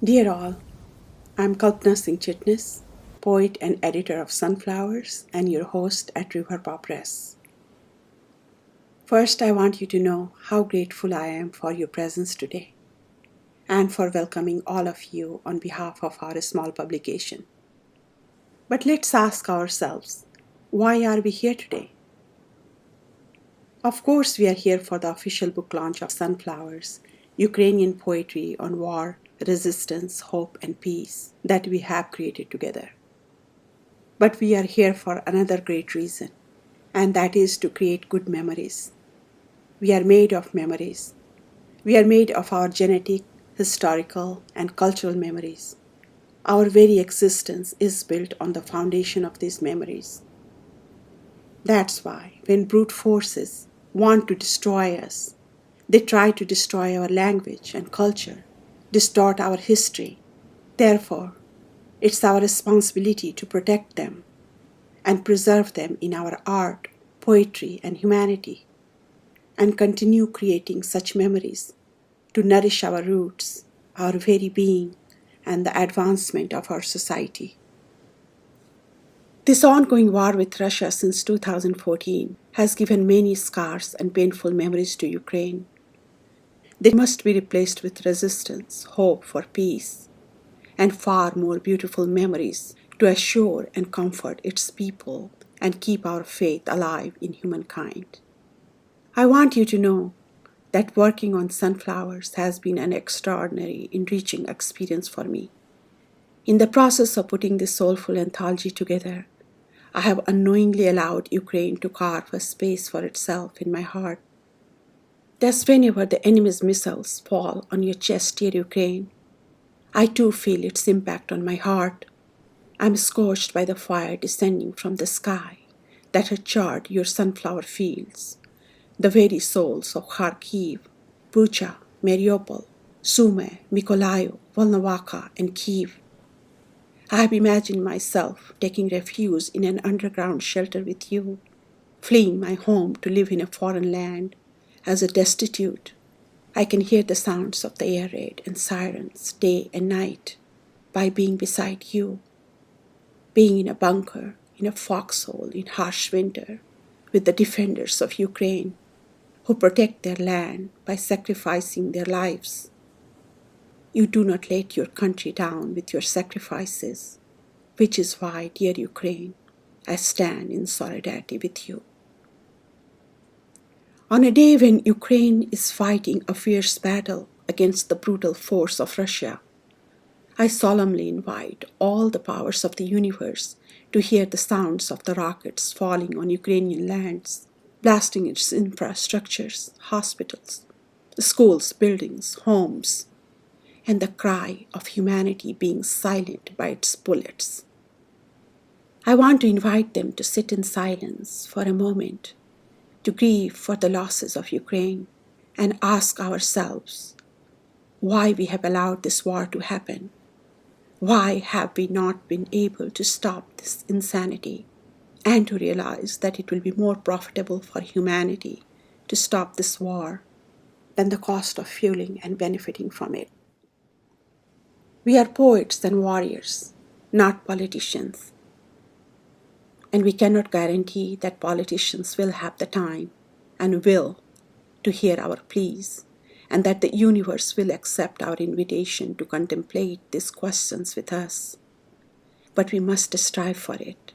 Dear all, I'm Kalpna Singh-Chitnis, poet and editor of Sunflowers and your host at River Press. First, I want you to know how grateful I am for your presence today and for welcoming all of you on behalf of our small publication. But let's ask ourselves, why are we here today? Of course, we are here for the official book launch of Sunflowers, Ukrainian poetry on war, resistance, hope, and peace that we have created together. But we are here for another great reason, and that is to create good memories. We are made of memories. We are made of our genetic, historical, and cultural memories. Our very existence is built on the foundation of these memories. That's why when brute forces want to destroy us, they try to destroy our language and culture, distort our history. Therefore, it's our responsibility to protect them and preserve them in our art, poetry, and humanity, and continue creating such memories to nourish our roots, our very being, and the advancement of our society. This ongoing war with Russia since 2014 has given many scars and painful memories to Ukraine. They must be replaced with resistance, hope for peace, and far more beautiful memories to assure and comfort its people and keep our faith alive in humankind. I want you to know that working on Sunflowers has been an extraordinary, enriching experience for me. In the process of putting this soulful anthology together, I have unknowingly allowed Ukraine to carve a space for itself in my heart. Thus, whenever the enemy's missiles fall on your chest, dear Ukraine, I too feel its impact on my heart. I'm scorched by the fire descending from the sky that had charred your sunflower fields, the very souls of Kharkiv, Bucha, Mariupol, Sumy, Mykolaiv, Volnovakha, and Kiev. I have imagined myself taking refuge in an underground shelter with you, fleeing my home to live in a foreign land as a destitute. I can hear the sounds of the air raid and sirens day and night by being beside you, being in a bunker, in a foxhole in harsh winter with the defenders of Ukraine who protect their land by sacrificing their lives. You do not let your country down with your sacrifices, which is why, dear Ukraine, I stand in solidarity with you. On a day when Ukraine is fighting a fierce battle against the brutal force of Russia, I solemnly invite all the powers of the universe to hear the sounds of the rockets falling on Ukrainian lands, blasting its infrastructures, hospitals, schools, buildings, homes, and the cry of humanity being silent by its bullets. I want to invite them to sit in silence for a moment, to grieve for the losses of Ukraine, and ask ourselves why we have allowed this war to happen. Why have we not been able to stop this insanity, and to realize that it will be more profitable for humanity to stop this war than the cost of fueling and benefiting from it. We are poets and warriors, not politicians. And we cannot guarantee that politicians will have the time and will to hear our pleas, and that the universe will accept our invitation to contemplate these questions with us. But we must strive for it.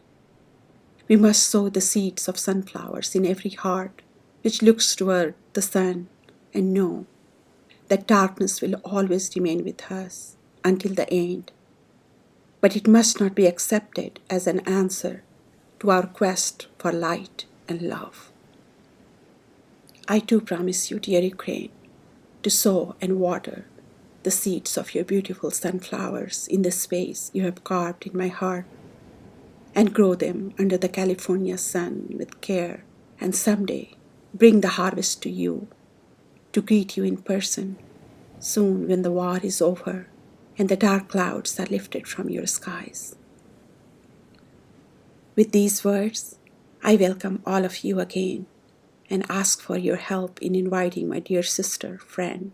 We must sow the seeds of sunflowers in every heart which looks toward the sun, and know that darkness will always remain with us until the end. But it must not be accepted as an answer to our quest for light and love. I too promise you, dear Ukraine, to sow and water the seeds of your beautiful sunflowers in the space you have carved in my heart, and grow them under the California sun with care, and someday bring the harvest to you, to greet you in person, soon when the war is over and the dark clouds are lifted from your skies. With these words, I welcome all of you again and ask for your help in inviting my dear sister, friend,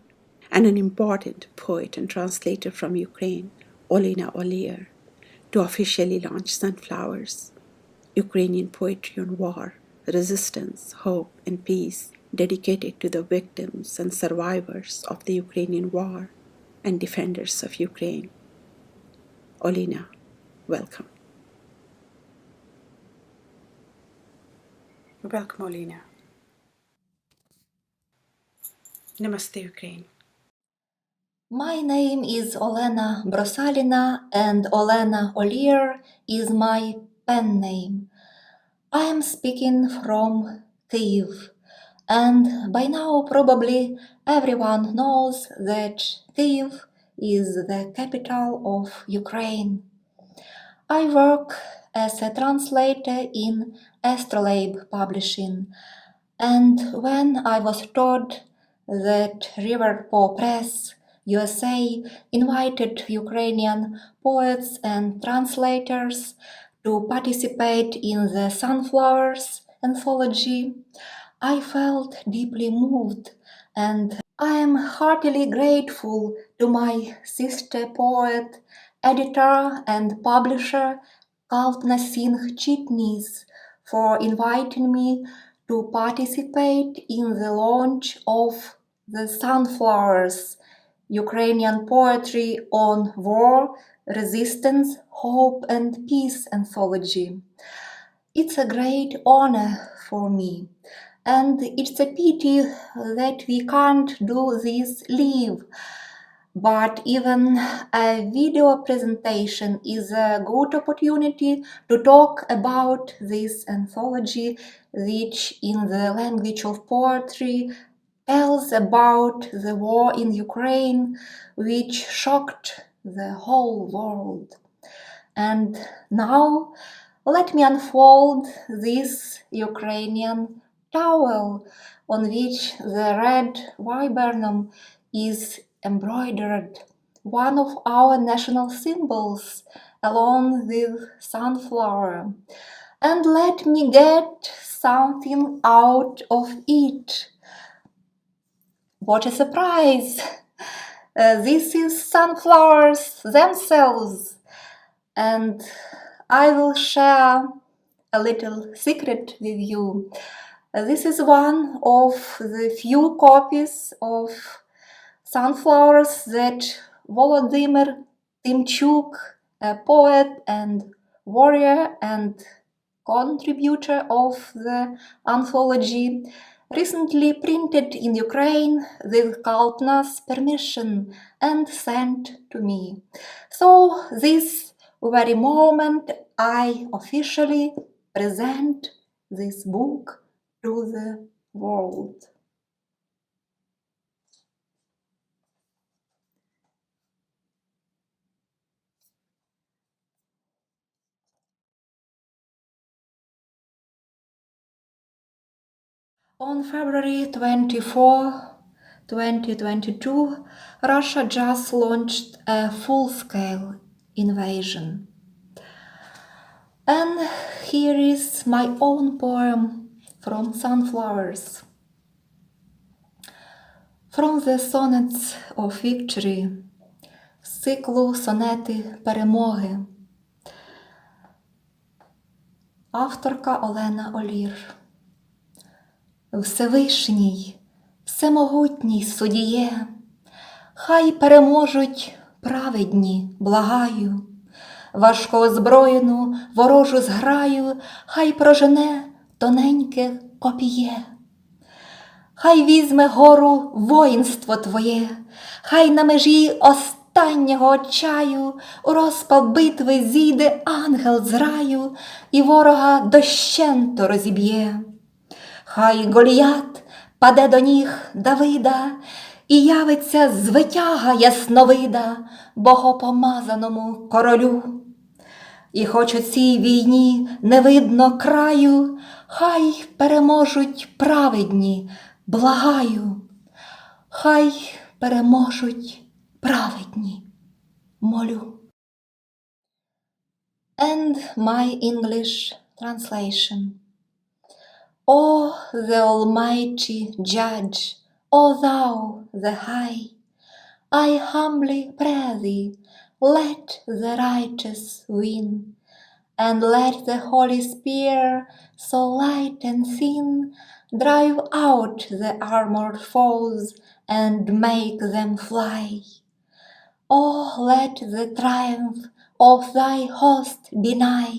and an important poet and translator from Ukraine, Olena Olier, to officially launch Sunflowers, Ukrainian poetry on war, resistance, hope, and peace, dedicated to the victims and survivors of the Ukrainian war and defenders of Ukraine. Olena, welcome. Welcome, Olena. Namaste, Ukraine. My name is Olena Brosalina, and Olena Olier is my pen name. I am speaking from Kyiv, and by now probably everyone knows that Kyiv is the capital of Ukraine. I work as a translator in Astrolabe Publishing, and when I was told that River Po Press USA invited Ukrainian poets and translators to participate in the Sunflowers anthology, I felt deeply moved, and I am heartily grateful to my sister poet, editor and publisher Kalpna Singh-Chitnis for inviting me to participate in the launch of the Sunflowers, Ukrainian poetry on war, resistance, hope and peace anthology. It's a great honor for me, and it's a pity that we can't do this live. But even a video presentation is a good opportunity to talk about this anthology, which in the language of poetry tells about the war in Ukraine, which shocked the whole world. And now let me unfold this Ukrainian towel on which the red viburnum is embroidered, one of our national symbols, along with sunflower. And let me get something out of it. What a surprise! This is sunflowers themselves, and I will share a little secret with you. This is one of the few copies of sunflowers that Volodymyr Tymchuk, a poet and warrior and contributor of the anthology, recently printed in Ukraine with Kalpna's permission and sent to me. So this very moment I officially present this book to the world. On February 24, 2022, Russia just launched a full-scale invasion. And here is my own poem from Sunflowers. From the Sonnets of Victory, з циклу Сонети перемоги. Авторка Олена Олір. Всевишній, всемогутній судіє, хай переможуть праведні, благаю, важкоозброєну ворожу зграю, хай прожене тоненьке копіє. Хай візьме гору воїнство твоє, хай на межі останнього чаю у розпал битви зійде ангел з раю і ворога дощенто розіб'є. Хай Голіят паде до ніг Давида і явиться звитяга ясновида богопомазаному королю. І хоч у цій війні не видно краю, хай переможуть праведні, благаю, хай переможуть праведні, молю. And my English translation. O the Almighty Judge, O thou the High, I humbly pray thee, let the righteous win, and let the Holy Spear, so light and thin, drive out the armored foes and make them fly. Oh, let the triumph of thy host be nigh.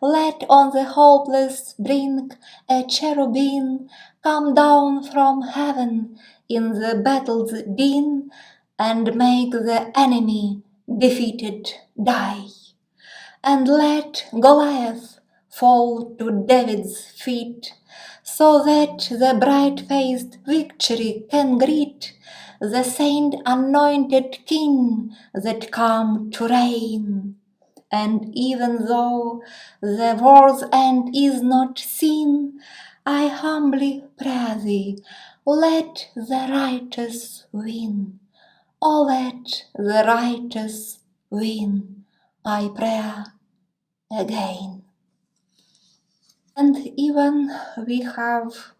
Let on the hopeless brink a cherubim come down from heaven in the battle's din, and make the enemy defeated die. And let Goliath fall to David's feet, so that the bright-faced victory can greet the saint-anointed King that come to reign. And even though the war's end is not seen, I humbly pray thee, let the righteous win. Oh, let the righteous win, I pray again. And even we have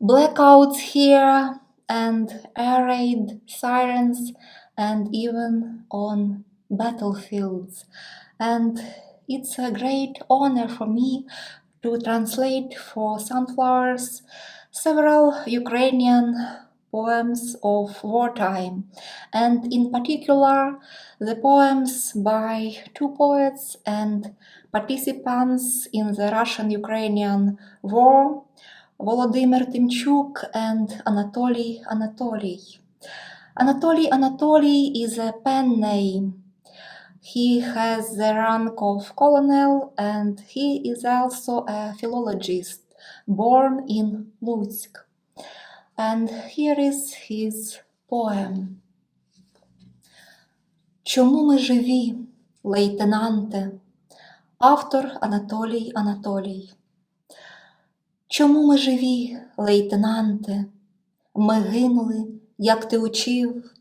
blackouts here and air raid sirens and even on battlefields. And it's a great honor for me to translate for Sunflowers several Ukrainian poems of wartime, and in particular the poems by two poets and participants in the Russian-Ukrainian war, Volodymyr Tymchuk and Anatoly Anatoly. Anatoly is a pen name. He has the rank of colonel and he is also a philologist born in Lutsk. And here is his poem. Чому ми живі, лейтенанте? Автор Анатолій Анатолій. Чому ми живі, лейтенанте? Ми гинули, як ти учив,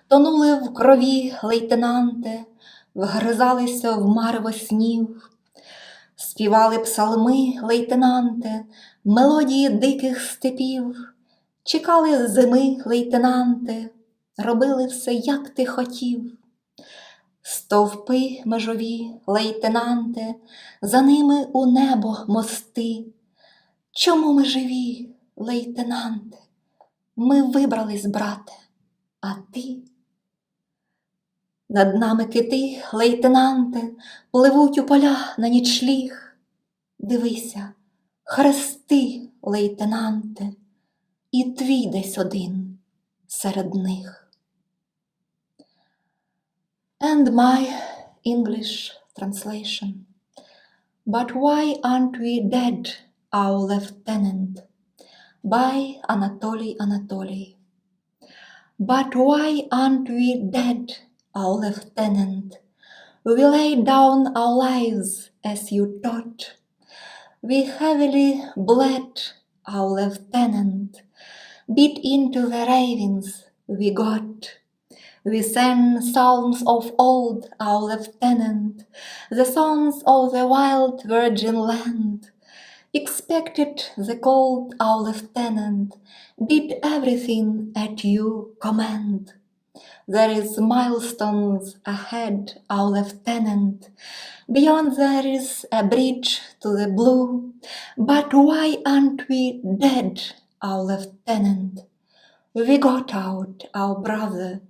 тонули в крові, лейтенанте, вгризалися в марево снів, співали псалми, лейтенанте, мелодії диких степів, чекали зими, лейтенанте, робили все, як ти хотів. Стовпи межові, лейтенанте, за ними у небо мости. Чому ми живі, лейтенанте? Ми вибрались, брате, а ти? Над нами кити, лейтенанте, пливуть у поля на нічліг. Дивися, хрести, лейтенанте, і твій десь один серед них. And my English translation. But why aren't we dead, our lieutenant? By Anatoly Anatoly. But why aren't we dead, our lieutenant? We laid down our lives as you taught. We heavily bled, our lieutenant, beat into the ravens we got. We sang psalms of old, our lieutenant, the songs of the wild virgin land. Expected the cold, our lieutenant, did everything at your command. There is milestones ahead, our lieutenant. Beyond there is a bridge to the blue. But why aren't we dead, our lieutenant? We got out, our brother,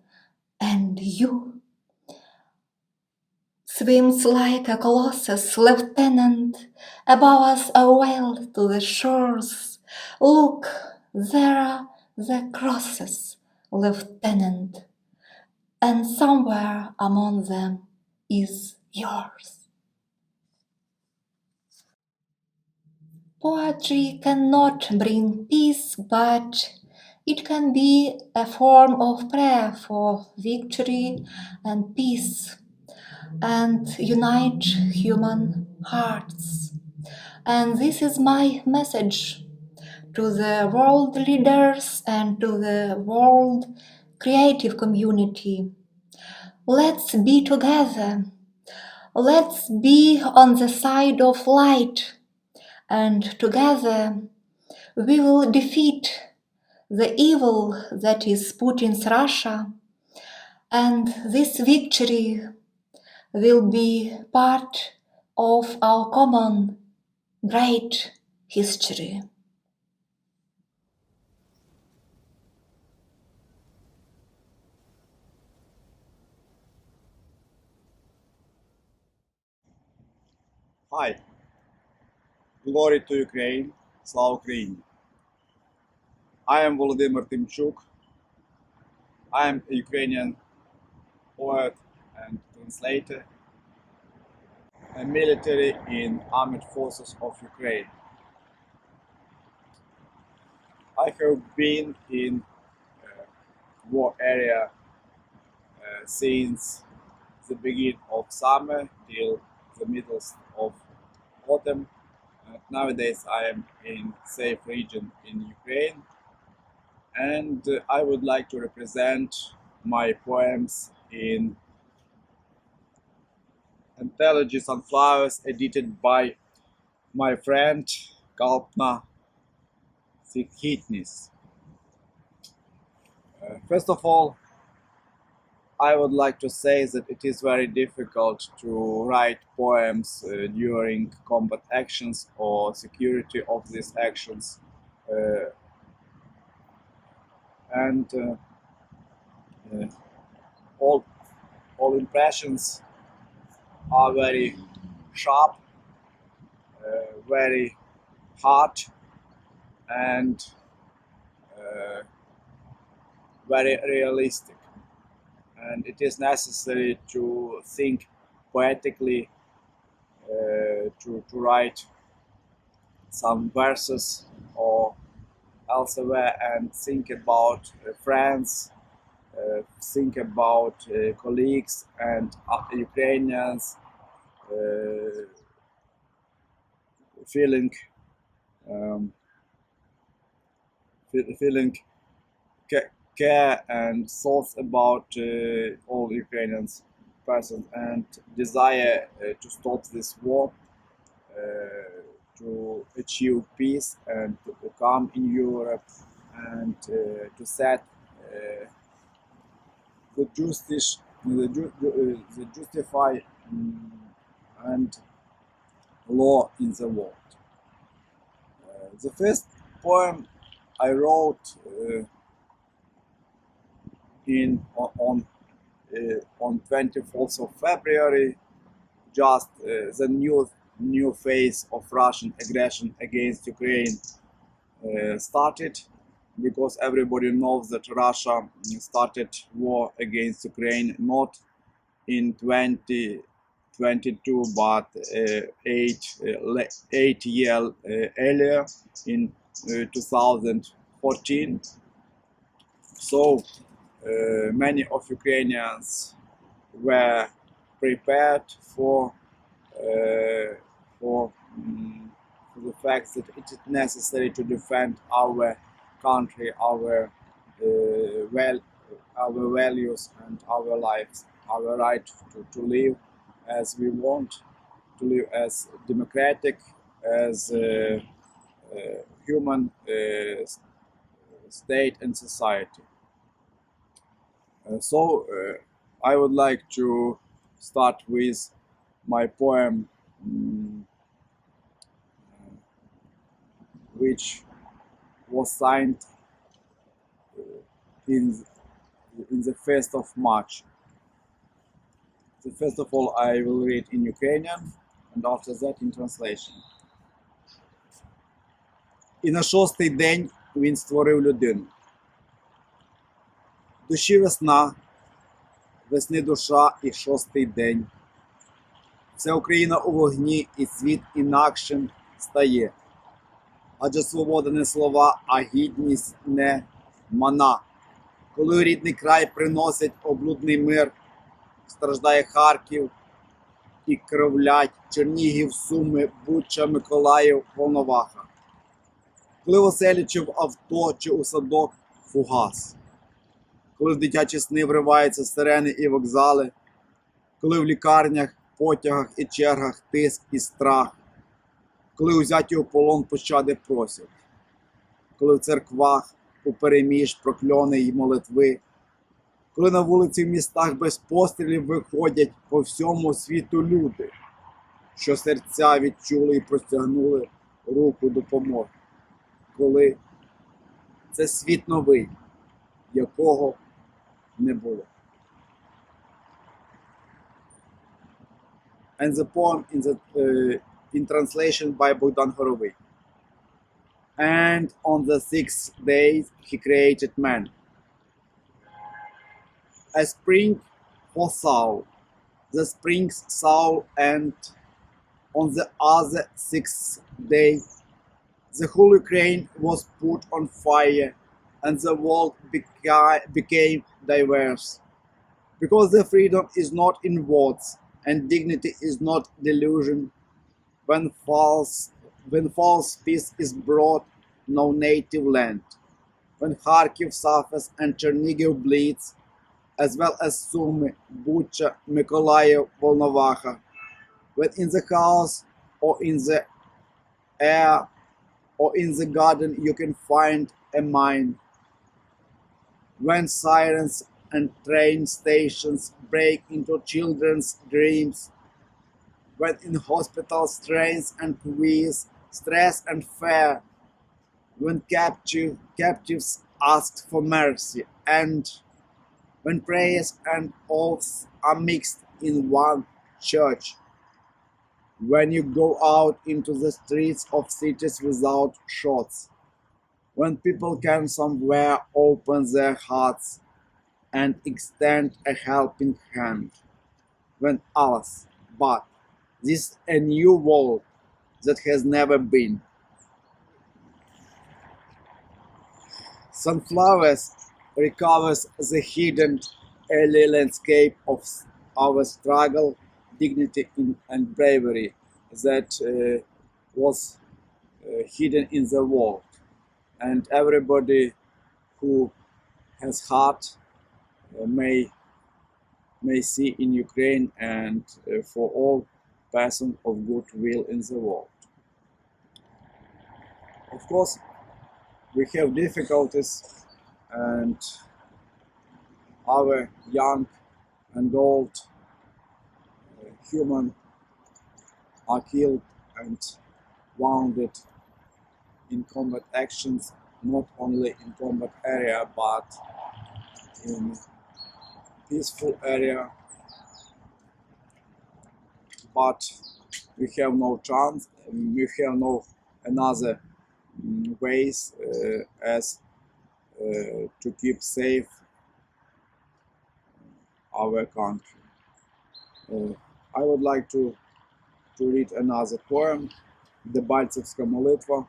and you. Swims like a colossus, lieutenant, above us a whale to the shores. Look, there are the crosses, lieutenant, and somewhere among them is yours. Poetry cannot bring peace, but it can be a form of prayer for victory and peace, and unite human hearts. And this is my message to the world leaders and to the world creative community. Let's be together. Let's be on the side of light, and together we will defeat the evil that is Putin's Russia, And this victory will be part of our common great history. Hi, glory to Ukraine, Slava Ukraini. I am Volodymyr Tymchuk. I am a Ukrainian poet and translator, a military in armed forces of Ukraine. I have been in war area since the beginning of summer till the middle of autumn. Nowadays I am in safe region in Ukraine, and I would like to represent my poems in anthology Sunflowers, edited by my friend Kalpna Singh-Chitnis. First of all, I would like to say that it is very difficult to write poems during combat actions or security of these actions, uh, and uh, all impressions are very sharp, very hard, and very realistic. And it is necessary to think poetically, to write some verses or elsewhere, and think about friends, think about colleagues and Ukrainians, uh, feeling um, feeling care and thoughts about all Ukrainians persons, and desire to stop this war, to achieve peace and to come in Europe, and to set the justice, the justify and law in the world. The first poem I wrote on 24th of February, just the new phase of Russian aggression against Ukraine started, because everybody knows that Russia started war against Ukraine not in 2022 but 8 years earlier, in 2014. So many of Ukrainians were prepared for for the fact that it is necessary to defend our country, our our values and our lives, our right to live as we want, to live as democratic, as human state and society. So I would like to start with my poem, which was signed in the 1st of March. So first of all, I will read in Ukrainian, and after that in translation. І на 6-й день він створив людину. Душі весна, весни душа і 6-й день. Вся Україна у вогні, і світ інакшим стає. Адже свобода не слова, а гідність не мана. Коли у рідний край приносять облудний мир, страждає Харків і кровлять Чернігів, Суми, Буча, Миколаїв, Волноваха. Коли в оселі чи в авто, чи у садок фугас. Коли в дитячі сни вриваються сирени і вокзали, коли в лікарнях, потягах і чергах тиск і страх, коли узяті у полон пощади просять, коли в церквах у переміж прокльони й молитви, коли на вулиці в містах без пострілів виходять по всьому світу люди, що серця відчули і простягнули руку допомоги, коли це світ новий, якого не було. And the poem in translation by Bogdan Horovy. And on the sixth day he created man. A spring for Saul, the spring's soul, and on the other sixth day the whole Ukraine was put on fire, and the world became diverse. Because the freedom is not in words, and dignity is not delusion. When false peace is brought, no native land. When Kharkiv suffers and Chernihiv bleeds, as well as Sumy, Bucha, Mykolaiv, Volnovakha. When in the house or in the air or in the garden you can find a mine. When sirens and train stations break into children's dreams. When in hospitals trains and quiz, stress and fear. When captives ask for mercy, and when prayers and oaths are mixed in one church. When you go out into the streets of cities without shots. When people can somewhere open their hearts and extend a helping hand. When ours, but this is a new world that has never been. Sunflowers recovers the hidden early landscape of our struggle, dignity, and bravery that was hidden in the world. And everybody who has heart may see in Ukraine, and for all person of goodwill in the world. Of course, we have difficulties, and our young and old human are killed and wounded in combat actions, not only in combat area but in peaceful area. But we have no chance, we have no another ways as to keep safe our country. I would like to read another poem, Дебальцевська молитва,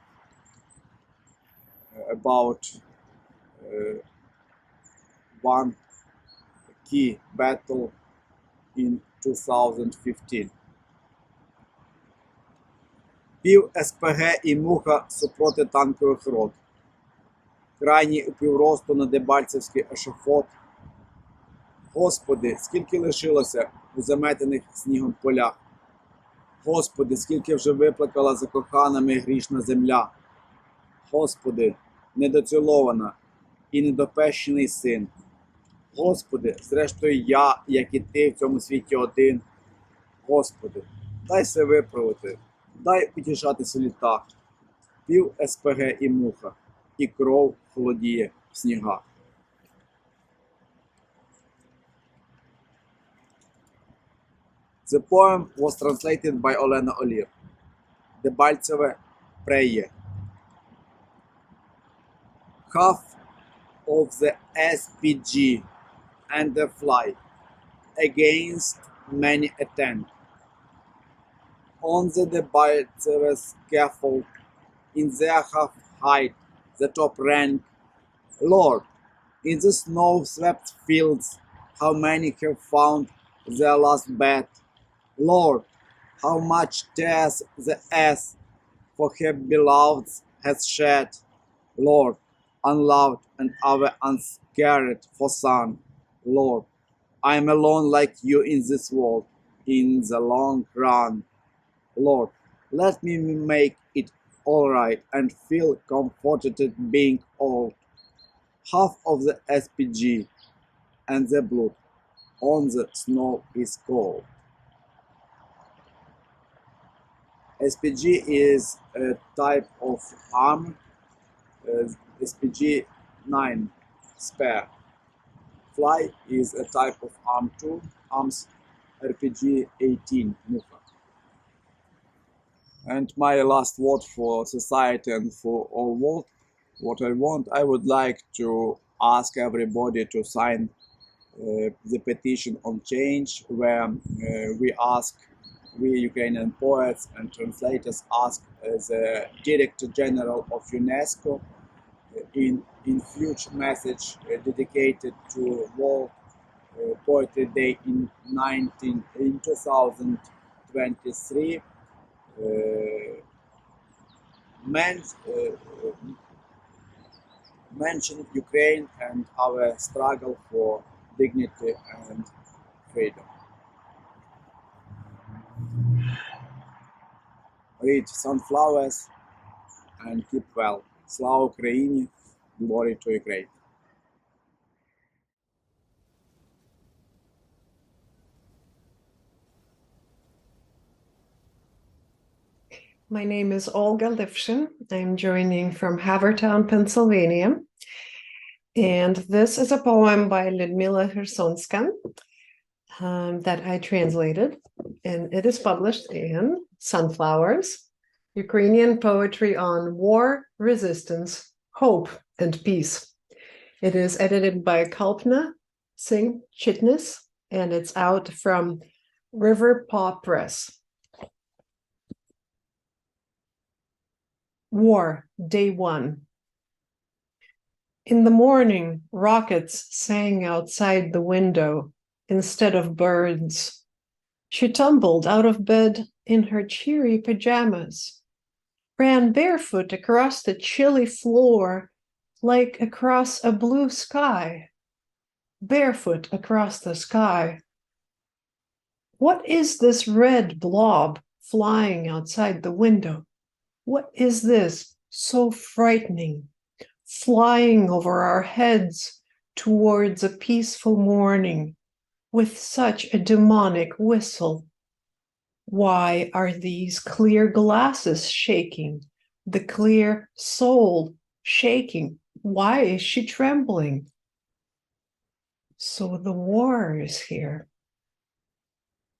about one key battle in 2015. Пів СПГ і муха супроти танкових рот. Крайній у півросту на Дебальцевський ешафот. Господи, скільки лишилося у заметених снігом полях. Господи, скільки вже виплакала закоханими грішна земля. Господи, недоцілована і недопещений син. Господи, зрештою я, як і ти в цьому світі один. Господи, дай се виправити, дай утішатися в літах. Пів СПГ і муха, і кров холодіє в снігах. The poem was translated by Olena Olir. Дебальцеве prayer. Half of the SPG and the fly against many attempt. On the Debaltseve scaffold, in their half height, the top rank. Lord, in the snow-swept fields, how many have found their last bed? Lord, how much tears the ass for her beloveds has shed. Lord, unloved and ever unscared for son. Lord, I am alone like you in this world, in the long run. Lord, let me make it all right and feel comforted being old. Half of the SPG and the blood on the snow is cold. SPG is a type of arm, SPG 9 spare. Fly is a type of arm too, arms RPG 18 Muka. And my last word for society and for all world, what I would like to ask everybody to sign the petition on change, where we Ukrainian poets and translators ask the Director General of UNESCO in future message dedicated to World Poetry Day in 2023 mention Ukraine and our struggle for dignity and freedom. Read Sunflowers and keep well. Slava Ukraini, glory to Ukraine. My name is Olga Lifshin. I'm joining from Havertown, Pennsylvania. And this is a poem by Lyudmila Hersonska that I translated. And it is published in Sunflowers, Ukrainian Poetry on War, Resistance, Hope, and Peace. It is edited by Kalpna, Singh-Chitnis, and it's out from River Paw Press. War, Day 1. In the morning, rockets sang outside the window instead of birds. She tumbled out of bed in her cheery pajamas, ran barefoot across the chilly floor like across a blue sky, barefoot across the sky. What is this red blob flying outside the window? What is this so frightening, flying over our heads towards a peaceful morning with such a demonic whistle? Why are these clear glasses shaking, the clear soul shaking? Why is she trembling? So the war is here.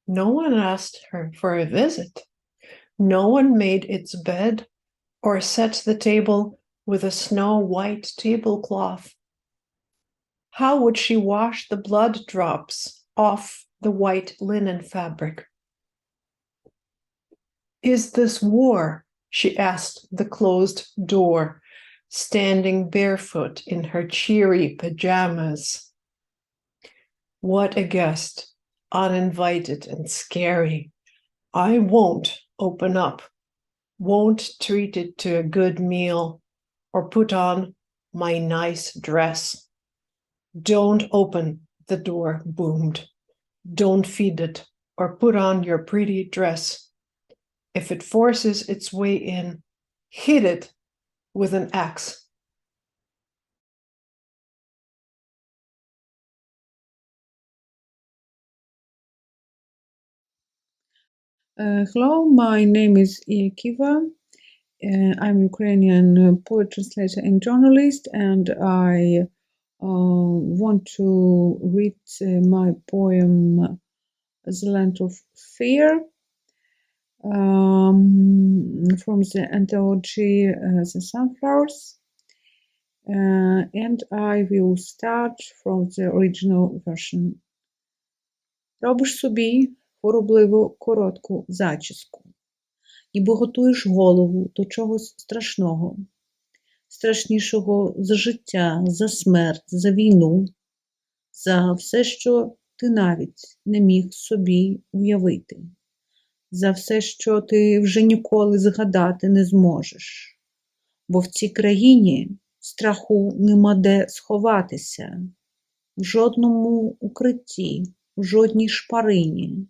No one asked her for a visit. No one made its bed or set the table with a snow-white tablecloth. How would she wash the blood drops off the white linen fabric? Is this war? She asked the closed door, standing barefoot in her cheery pajamas. What a guest, uninvited and scary. I won't open up, won't treat it to a good meal or put on my nice dress. Don't open, the door boomed. Don't feed it or put on your pretty dress. If it forces its way in, hit it with an axe. Hello, my name is Kiva. I'm Ukrainian poet, translator, and journalist, and I want to read my poem The Land of Fear from the anthology The Sunflowers, and I will start from the original version. Робиш собі хворобливо коротку зачіску, ніби готуєш голову до чогось страшного, страшнішого за життя, за смерть, за війну, за все, що ти навіть не міг собі уявити, за все, що ти вже ніколи згадати не зможеш. Бо в цій країні страху нема де сховатися, в жодному укритті, в жодній шпарині,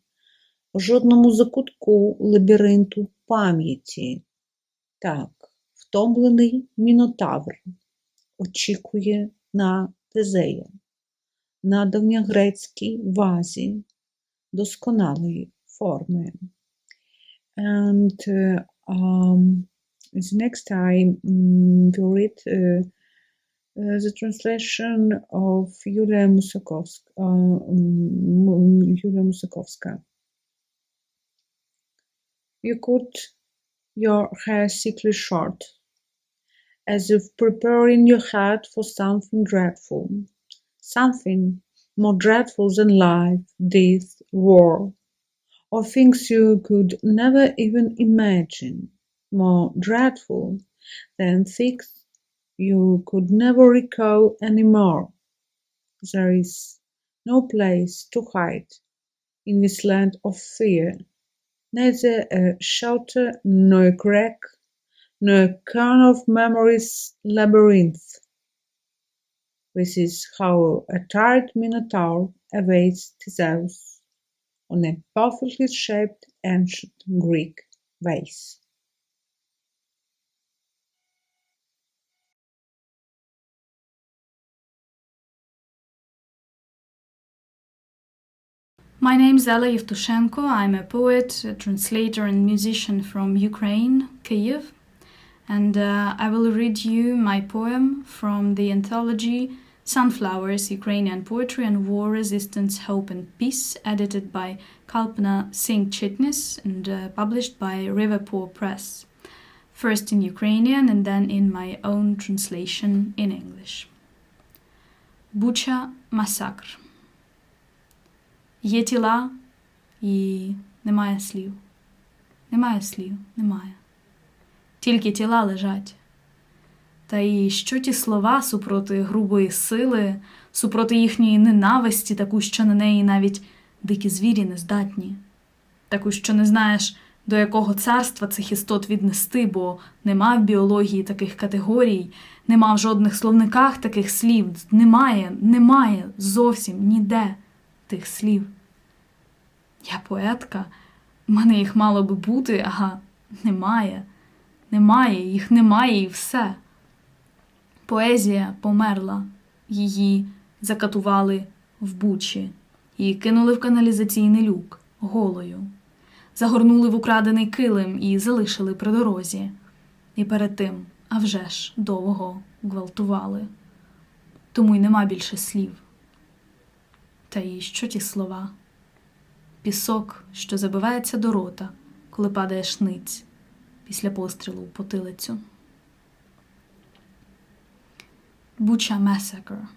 в жодному закутку лабіринту пам'яті. Так, втомлений мінотавр очікує на Тезея. на вазі досконалої форми. And the next time we read the translation of Yulia Musakowska. You cut your hair thickly short, as if preparing your head for something dreadful, something more dreadful than life, death, war, or things you could never even imagine, more dreadful than things you could never recall anymore. There is no place to hide in this land of fear, neither a shelter nor a crack, nor a corner of memory's labyrinth. This is how a tired minotaur awaits Theseus on a perfectly shaped ancient Greek vase. My name is Ella Yevtushenko. I'm a poet, a translator and musician from Ukraine, Kyiv. And I will read you my poem from the anthology Sunflowers, Ukrainian Poetry and War, Resistance, Hope and Peace, edited by Kalpna Singh-Chitnis and published by Riverpore Press. First in Ukrainian and then in my own translation in English. Bucha Massacre. Є тіла і немає слів. Немає слів, немає. Тільки тіла лежать. Та і що ті слова супроти грубої сили, супроти їхньої ненависті, таку, що на неї навіть дикі звірі не здатні. Таку, що не знаєш, до якого царства цих істот віднести, бо нема в біології таких категорій, нема в жодних словниках таких слів, немає зовсім ніде тих слів. Я поетка, в мене їх мало би бути, ага, їх немає і все. Поезія померла, її закатували в Бучі, її кинули в каналізаційний люк голою, загорнули в украдений килим і залишили при дорозі. І перед тим, а вже ж, довго гвалтували. Тому й нема більше слів. Та і що ті слова? Пісок, що забивається до рота, коли падає шниць після пострілу в потилицю. Bucha Massacre.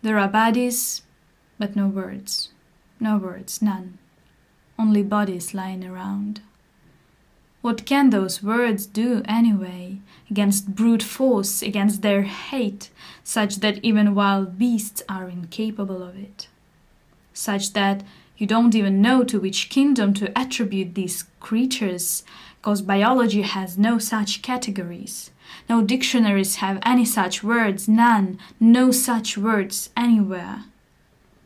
There are bodies, but no words. No words, none. Only bodies lying around. What can those words do anyway, against brute force, against their hate, such that even wild beasts are incapable of it? Such that you don't even know to which kingdom to attribute these creatures, because biology has no such categories. No dictionaries have any such words, none, no such words anywhere.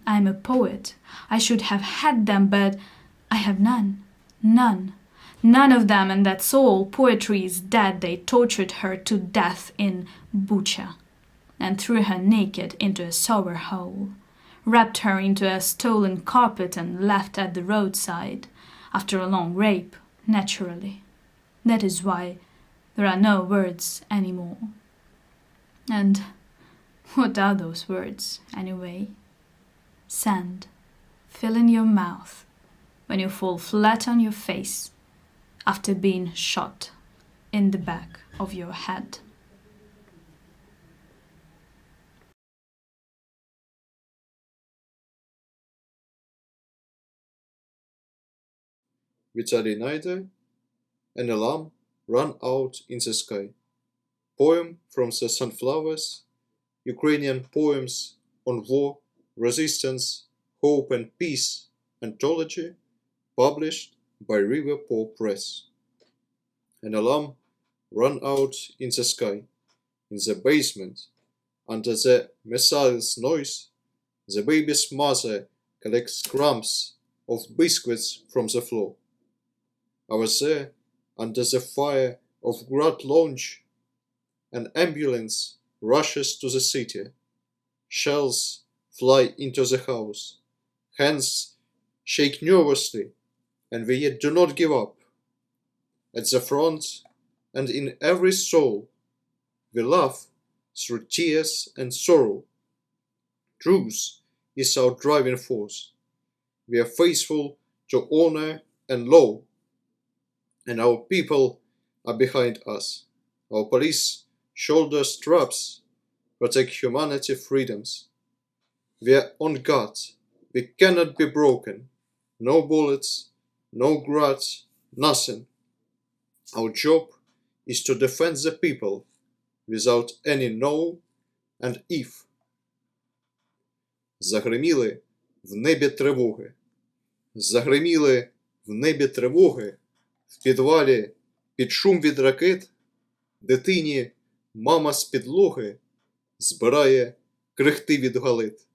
I am a poet. I should have had them, but I have none. None of them, and that's all. Poetry is dead. They tortured her to death in Bucha and threw her naked into a sewer hole, wrapped her into a stolen carpet and left at the roadside after a long rape, naturally. That is why there are no words anymore. And what are those words, anyway? Sand, filling your mouth when you fall flat on your face after being shot in the back of your head. Vitaly Chernetsky, an alarm ran out in the sky. Poem from the Sunflowers, Ukrainian poems on war, resistance, hope and peace, anthology, published by Riverpore Press. An alarm ran out in the sky. In the basement, under the missile's noise, the baby's mother collects crumbs of biscuits from the floor. I was there, under the fire of Grad launch. An ambulance rushes to the city. Shells fly into the house. Hands shake nervously, and we yet do not give up. At the front and in every soul, we laugh through tears and sorrow. Truth is our driving force. We are faithful to honor and law, and our people are behind us. Our police shoulder straps protect humanity freedoms. We are on guard. We cannot be broken. No bullets, no grudge, nothing. Our job is to defend the people without any no and if. Загриміли в небі тривоги. Загриміли в небі тривоги. В підвалі під шум від ракет дитині мама з підлоги збирає крихти від галит.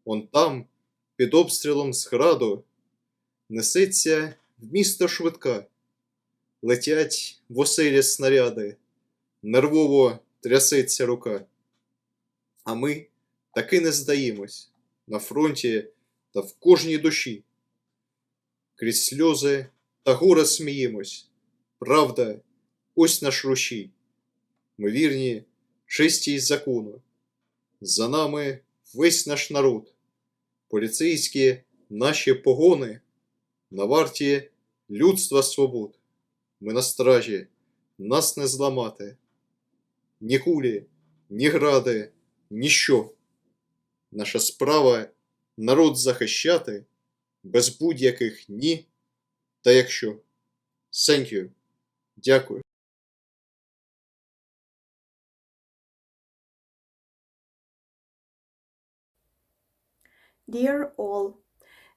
Он там, під обстрілом з граду, несеться в місто швидка. Летять в оселі снаряди, нервово трясеться рука. А ми таки не здаємось на фронті та в кожній душі. Крізь сльози та горе сміємось. Правда, ось наш рушій. Ми вірні честі й закону. За нами весь наш народ. Поліцейські наші погони на варті людства свобод. Ми на стражі, нас не зламати. Ні кулі, ні гради, ніщо. Наша справа народ захищати без будь-яких ні та якщо. Thank you. Дякую. Dear all,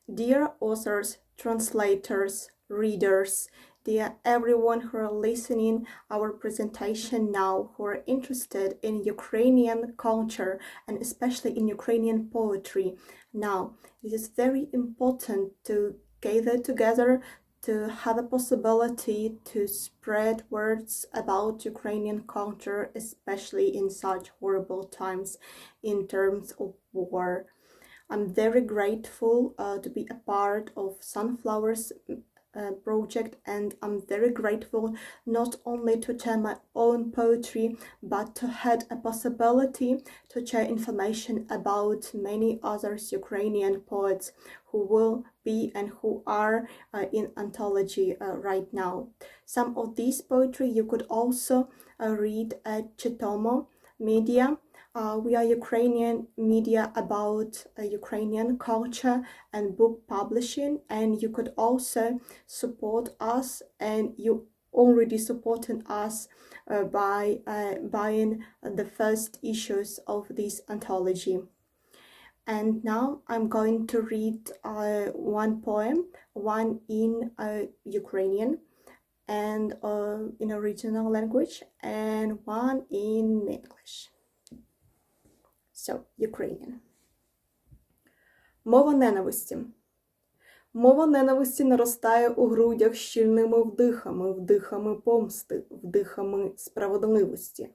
dear authors, translators, readers, dear everyone who are listening our presentation now, who are interested in Ukrainian culture and especially in Ukrainian poetry. Now, it is very important to gather together to have a possibility to spread words about Ukrainian culture, especially in such horrible times in terms of war. I'm very grateful to be a part of Sunflowers project, and I'm very grateful not only to share my own poetry but to have a possibility to share information about many other Ukrainian poets who will be and who are in anthology right now. Some of these poetry you could also read at Chitomo Media. We are Ukrainian media about Ukrainian culture and book publishing, and you could also support us, and you already supported us by buying the first issues of this anthology. And now I'm going to read one poem, one in Ukrainian and in original language, and one in English. So, Ukrainian. Мова ненависті. Мова ненависті наростає у грудях щільними вдихами, вдихами помсти, вдихами справедливості.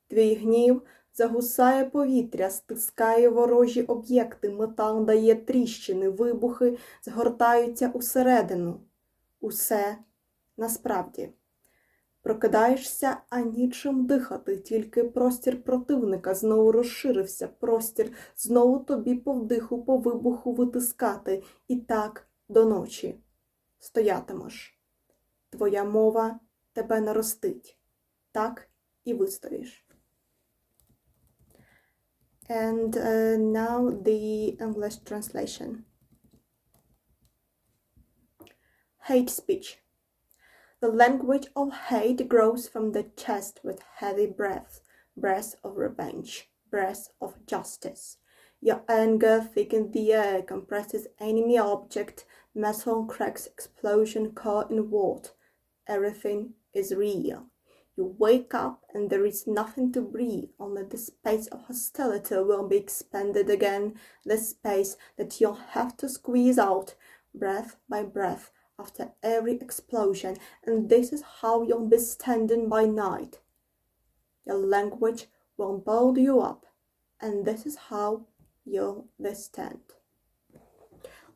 Твій гнів загусає повітря, стискає ворожі об'єкти, метал дає тріщини, вибухи згортаються усередину. Усе насправді. Прокидаєшся, а нічим дихати, тільки простір противника знову розширився, простір знову тобі по вдиху, по вибуху витискати, і так до ночі стоятимеш. Твоя мова тебе наростить, так і вистоїш. And now the English translation. Hate speech. The language of hate grows from the chest with heavy breath, breath of revenge, breath of justice. Your anger thickens the air, compresses enemy object, metal cracks, explosion caught in what? Everything is real. You wake up and there is nothing to breathe, only the space of hostility will be expanded again, the space that you'll have to squeeze out, breath by breath, after every explosion, and this is how you'll be standing by night. Your language will build you up and this is how you'll stand.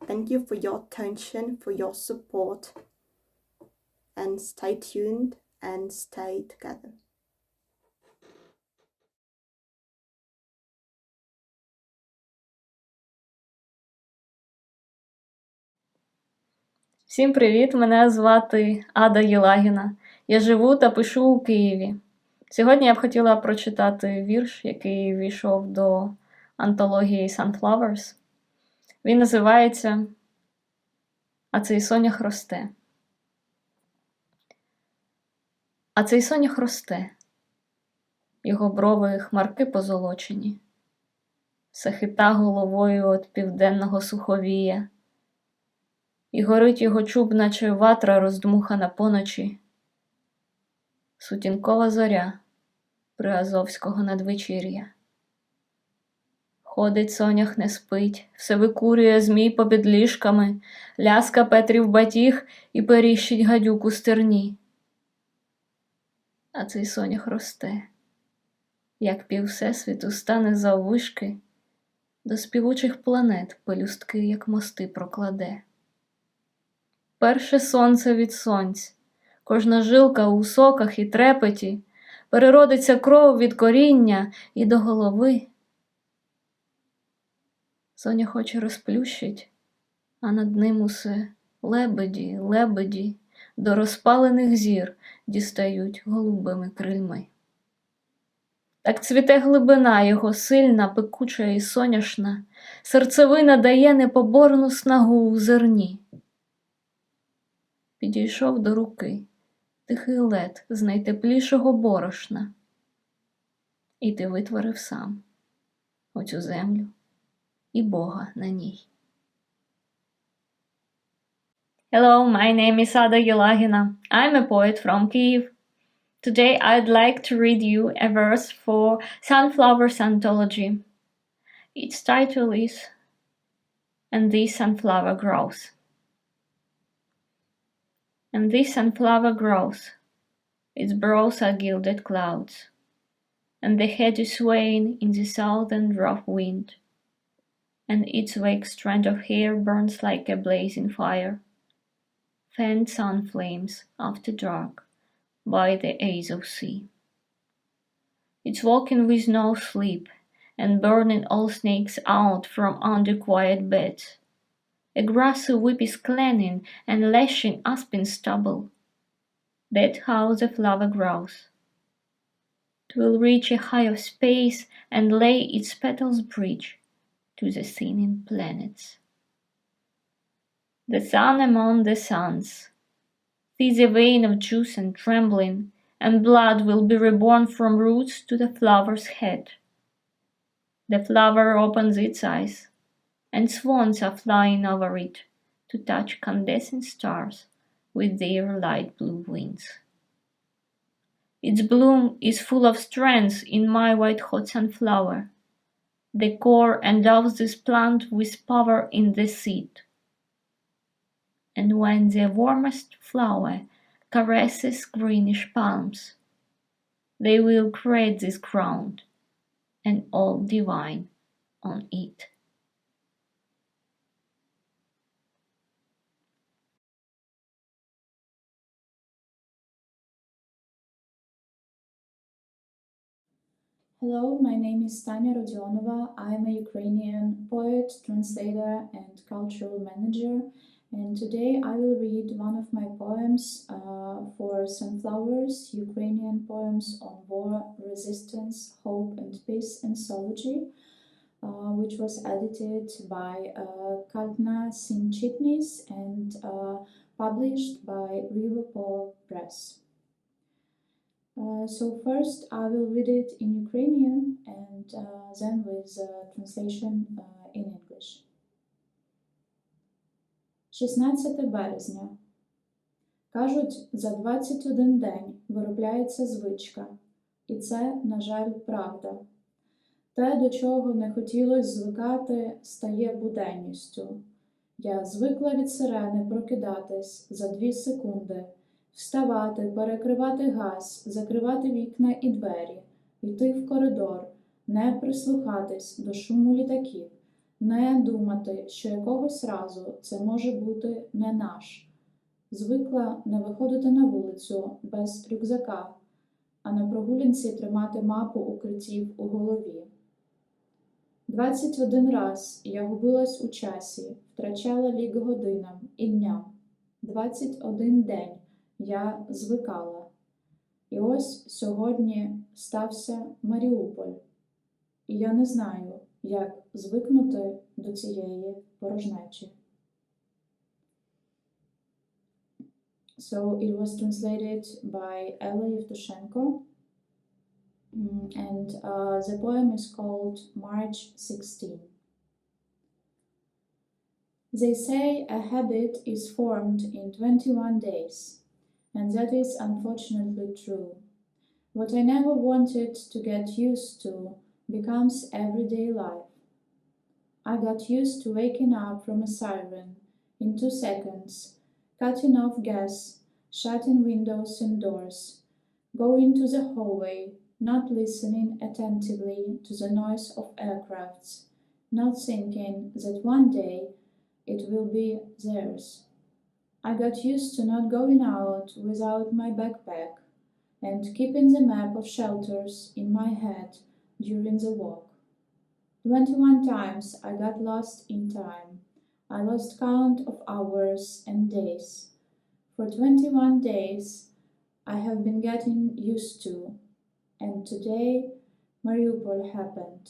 Thank you for your attention, for your support, and stay tuned and stay together. Всім привіт! Мене звати Ада Єлагіна. Я живу та пишу у Києві. Сьогодні я б хотіла прочитати вірш, який війшов до антології Sunflowers. Він називається «А цей сонях росте». А цей сонях росте, його брови хмарки позолочені, все хита головою від південного суховія, і горить його чуб, наче ватра роздмухана поночі, сутінкова зоря приазовського надвечір'я. Ходить сонях, не спить, все викурює змій попід ліжками, ляска Петрів батіг і періщить гадюк у стерні. А цей сонях росте, як пів всесвіту стане заввишки, до співучих планет пелюстки, як мости, прокладе. Перше сонце від сонць, кожна жилка у соках і трепеті, переродиться кров від коріння і до голови. Соня хоче розплющить, а над ним усе лебеді, лебеді, до розпалених зір дістають голубими крильми. Так цвіте глибина його сильна, пекуча і соняшна, серцевина дає непоборну снагу у зерні. Підійшов до руки тихий лед з найтеплішого борошна, і ти витворив сам оцю землю і Бога на ній. Hello, my name is Ada Yelagina. I'm a poet from Kyiv. Today I'd like to read you a verse for Sunflowers anthology. Its title is And This Sunflower Grows. And this sunflower grows, its brows are gilded clouds, and the head is swaying in the southern rough wind, and its vague strand of hair burns like a blazing fire, fanned sun flames after dark by the Azov Sea. It's walking with no sleep, and burning all snakes out from under quiet beds. A grassy whip is clanning and lashing aspen stubble. That's how the flower grows. 'Twill reach a high of space and lay its petals bridge to the thinning planets. The sun among the suns, sees a vein of juice and trembling, and blood will be reborn from roots to the flower's head. The flower opens its eyes, and swans are flying over it to touch incandescent stars with their light blue wings. Its bloom is full of strength in my white-hot sunflower. The core endows this plant with power in the seed. And when the warmest flower caresses greenish palms, they will create this ground and all divine on it. Hello, my name is Tanya Rodionova. I am a Ukrainian poet, translator, and cultural manager. And today I will read one of my poems for Sunflowers, Ukrainian poems on war, resistance, hope, and peace anthology, which was edited by Kalpna Singh-Chitnis and published by Riverpole Press. So first I will read it in Ukrainian and then with translation in English. 16 березня. Кажуть, за 21 день виробляється звичка. І це, на жаль, правда. Те, до чого не хотілось звикати, стає буденністю. Я звикла від сирени прокидатись за 2 секунди, вставати, перекривати газ, закривати вікна і двері, йти в коридор, не прислухатись до шуму літаків, не думати, що якогось разу це може бути не наш. Звикла не виходити на вулицю без рюкзака, а на прогулянці тримати мапу укриттів у голові. 21 раз я губилась у часі, втрачала лік годинам і дням. 21 день я звикала. І ось сьогодні стався Маріуполь. І я не знаю, як звикнути до цієї порожнечі. So it was translated by Ilya Kaminsky, and the poem is called March 16. They say a habit is formed in 21 days, and that is unfortunately true. What I never wanted to get used to becomes everyday life. I got used to waking up from a siren in 2 seconds, cutting off gas, shutting windows and doors, going to the hallway, not listening attentively to the noise of aircrafts, not thinking that one day it will be theirs. I got used to not going out without my backpack and keeping the map of shelters in my head during the walk. 21 times I got lost in time. I lost count of hours and days. For 21 days I have been getting used to, and today Mariupol happened.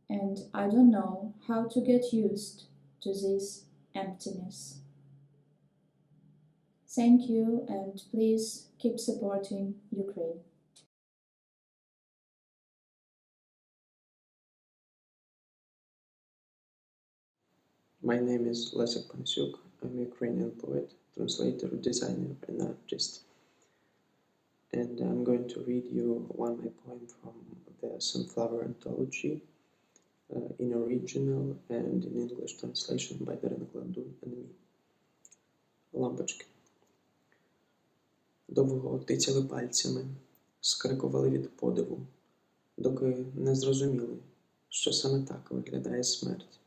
And I don't know how to get used to this emptiness. Thank you, and please keep supporting Ukraine. My name is Lesek Pansyuk. I'm a Ukrainian poet, translator, designer, and artist. And I'm going to read you one my poem from the Sunflower anthology in original and in English translation by Darren and me. Лампочки. Довго тицяли пальцями, скрикували від подиву, доки не зрозуміли, що саме так виглядає смерть.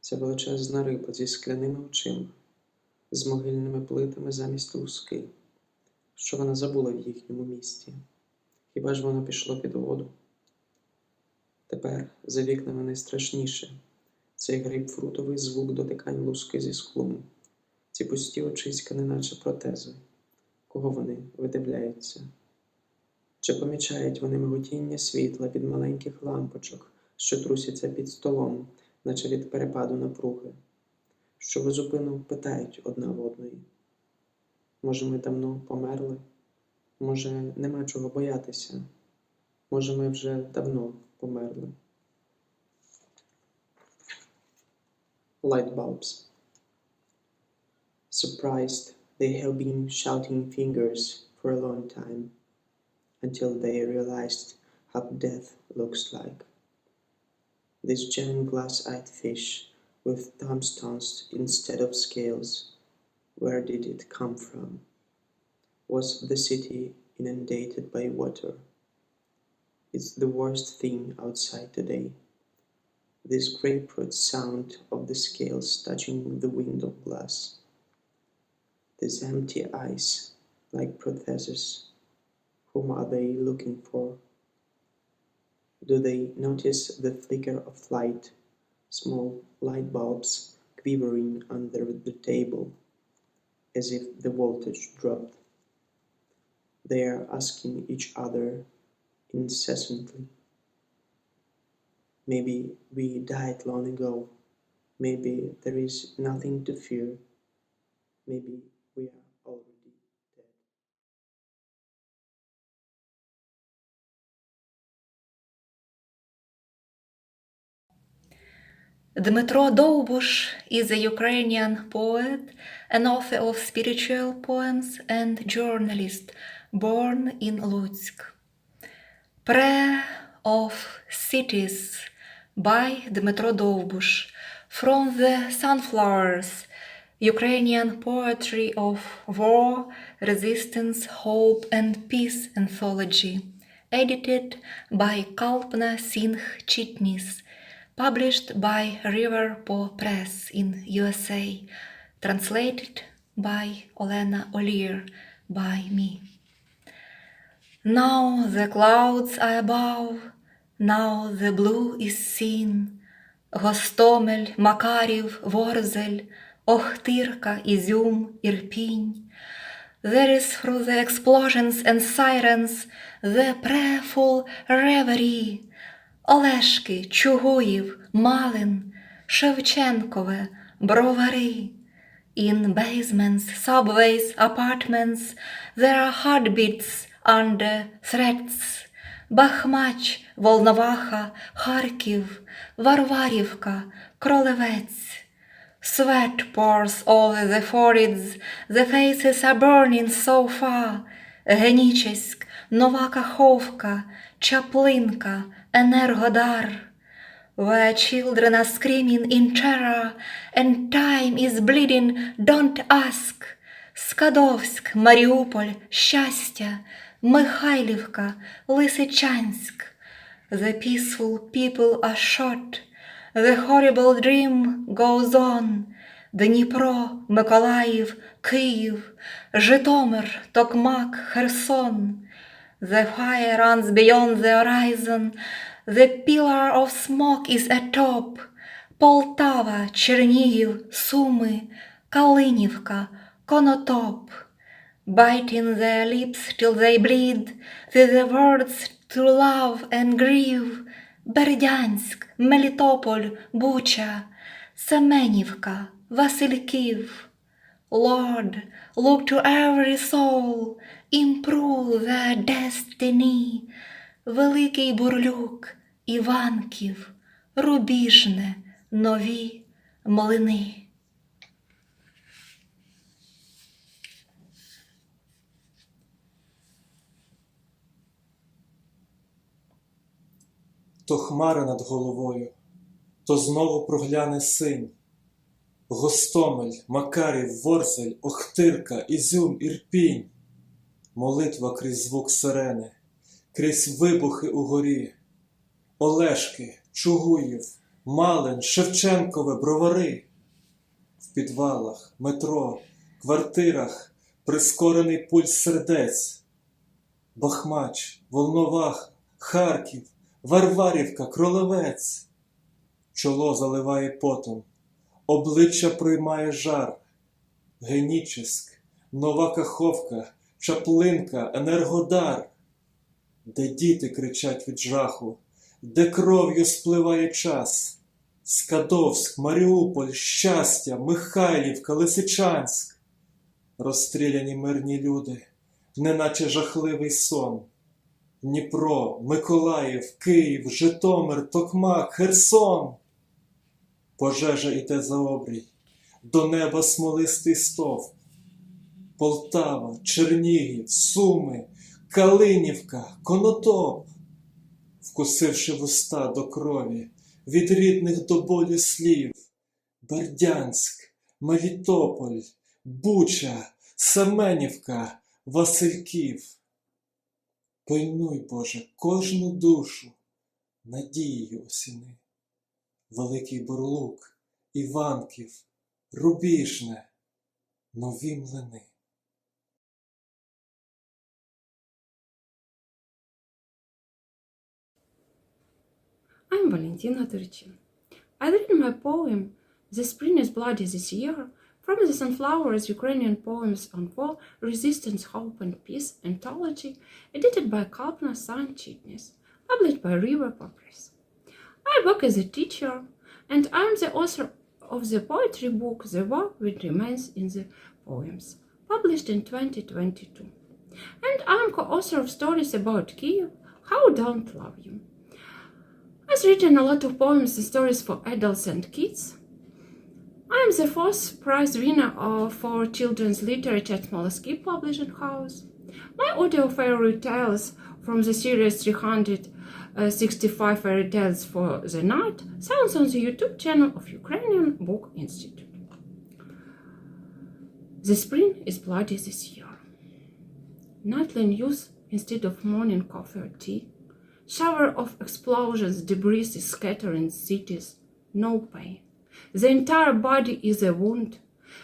Ця величезна риба зі скляними очима, з могильними плитами замість луски. Що вона забула в їхньому місті? Хіба ж воно пішло під воду? Тепер за вікнами найстрашніше – цей грейпфрутовий звук дотикань луски зі склом. Ці пусті очиська, неначе протези. Кого вони видивляються? Чи помічають вони миготіння світла від маленьких лампочок, що трусяться під столом, наче від перепаду напруги? Що безупинно питають одна в одної? Може, ми давно померли? Може, нема чого боятися? Може, ми вже давно померли? Light bulbs. Surprised, they have been shouting fingers for a long time, until they realized how death looks like. This giant glass-eyed fish with tombstones instead of scales, where did it come from? Was the city inundated by water? It's the worst thing outside today. This grapefruit sound of the scales touching the window glass. These empty eyes, like protheses. Whom are they looking for? Do they notice the flicker of light, small light bulbs quivering under the table, as if the voltage dropped? They are asking each other incessantly. Maybe we died long ago. Maybe there is nothing to fear. Maybe we are already dead. Dmytro Довбуш is a Ukrainian poet, an author of spiritual poems and journalist, born in Lutsk. Prayer of Cities by Dmytro Довбуш, from the Sunflowers, Ukrainian poetry of war, resistance, hope and peace anthology, edited by Kalpna Singh-Chitnis, published by River Press in USA, translated by Olena Olier, by me. Now the clouds are above, now the blue is seen, Гостомель, Макарів, Ворзель, Охтирка, Ізюм, Ірпінь. There is through the explosions and sirens the prayerful reverie. Олешки, Чугуїв, Малин, Шевченкове, Бровари. In basements, subways, apartments, there are heartbeats under threats. Бахмач, Волноваха, Харків, Варварівка, Кролевець. Sweat pours over the foreheads, the faces are burning so far. Генічеськ, Нова Каховка, Чаплинка, Енергодар. Where children are screaming in terror and time is bleeding, don't ask. Скадовськ, Маріуполь, Щастя, Михайлівка, Лисичанськ. The peaceful people are shot. The horrible dream goes on. Дніпро, Миколаїв, Київ, Житомир, Токмак, Херсон. The fire runs beyond the horizon. The pillar of smoke is atop. Полтава, Чернігів, Суми, Калинівка, Конотоп. Biting their lips till they bleed, with the words to love and grieve. Бердянськ, Мелітополь, Буча, Семенівка, Васильків. Lord, look to every soul, improve their destiny. Великий Бурлюк, Іванків, Рубіжне, Нові Млини. То хмара над головою, то знову прогляне синь. Гостомель, Макарів, Ворзель, Охтирка, Ізюм, Ірпінь. Молитва крізь звук сирени, крізь вибухи угорі. Олешки, Чугуїв, Малин, Шевченкове, Бровари. В підвалах, метро, квартирах прискорений пульс сердець. Бахмач, Волноваха, Харків, Варварівка, Кролевець. Чоло заливає потом, обличчя приймає жар. Генічеськ, Нова Каховка, Чаплинка, Енергодар. Де діти кричать від жаху, де кров'ю спливає час. Скадовськ, Маріуполь, Щастя, Михайлівка, Лисичанськ. Розстріляні мирні люди, неначе жахливий сон. Дніпро, Миколаїв, Київ, Житомир, Токмак, Херсон. Пожежа іде за обрій, до неба смолистий стовп. Полтава, Чернігів, Суми, Калинівка, Конотоп. Вкусивши вуста до крові, від рідних до болю слів. Бердянськ, Мелітополь, Буча, Семенівка, Васильків. Пильнуй, Боже, кожну душу надією осіни. Великий Бурлук, Іванків, Рубіжне, Нові Млини. I'm Valentina Turchin. I read my poem The Spring is Bloody This Year from the Sunflowers Ukrainian Poems on War, Resistance, Hope and Peace anthology edited by Kalpna Singh-Chitnis, published by River Press. I work as a teacher and I am the author of the poetry book The War Which Remains in the Poems, published in 2022. And I am co-author of stories about Kyiv, How Don't Love You. I've written a lot of poems and stories for adults and kids. I am the fourth prize winner for children's literature at Smolensky Publishing House. My audio fairy tales from the series 365 Fairy Tales for the Night sounds on the YouTube channel of Ukrainian Book Institute. The spring is bloody this year. Nightly news instead of morning coffee or tea. Shower of explosions, debris is scattering cities. No pain. The entire body is a wound.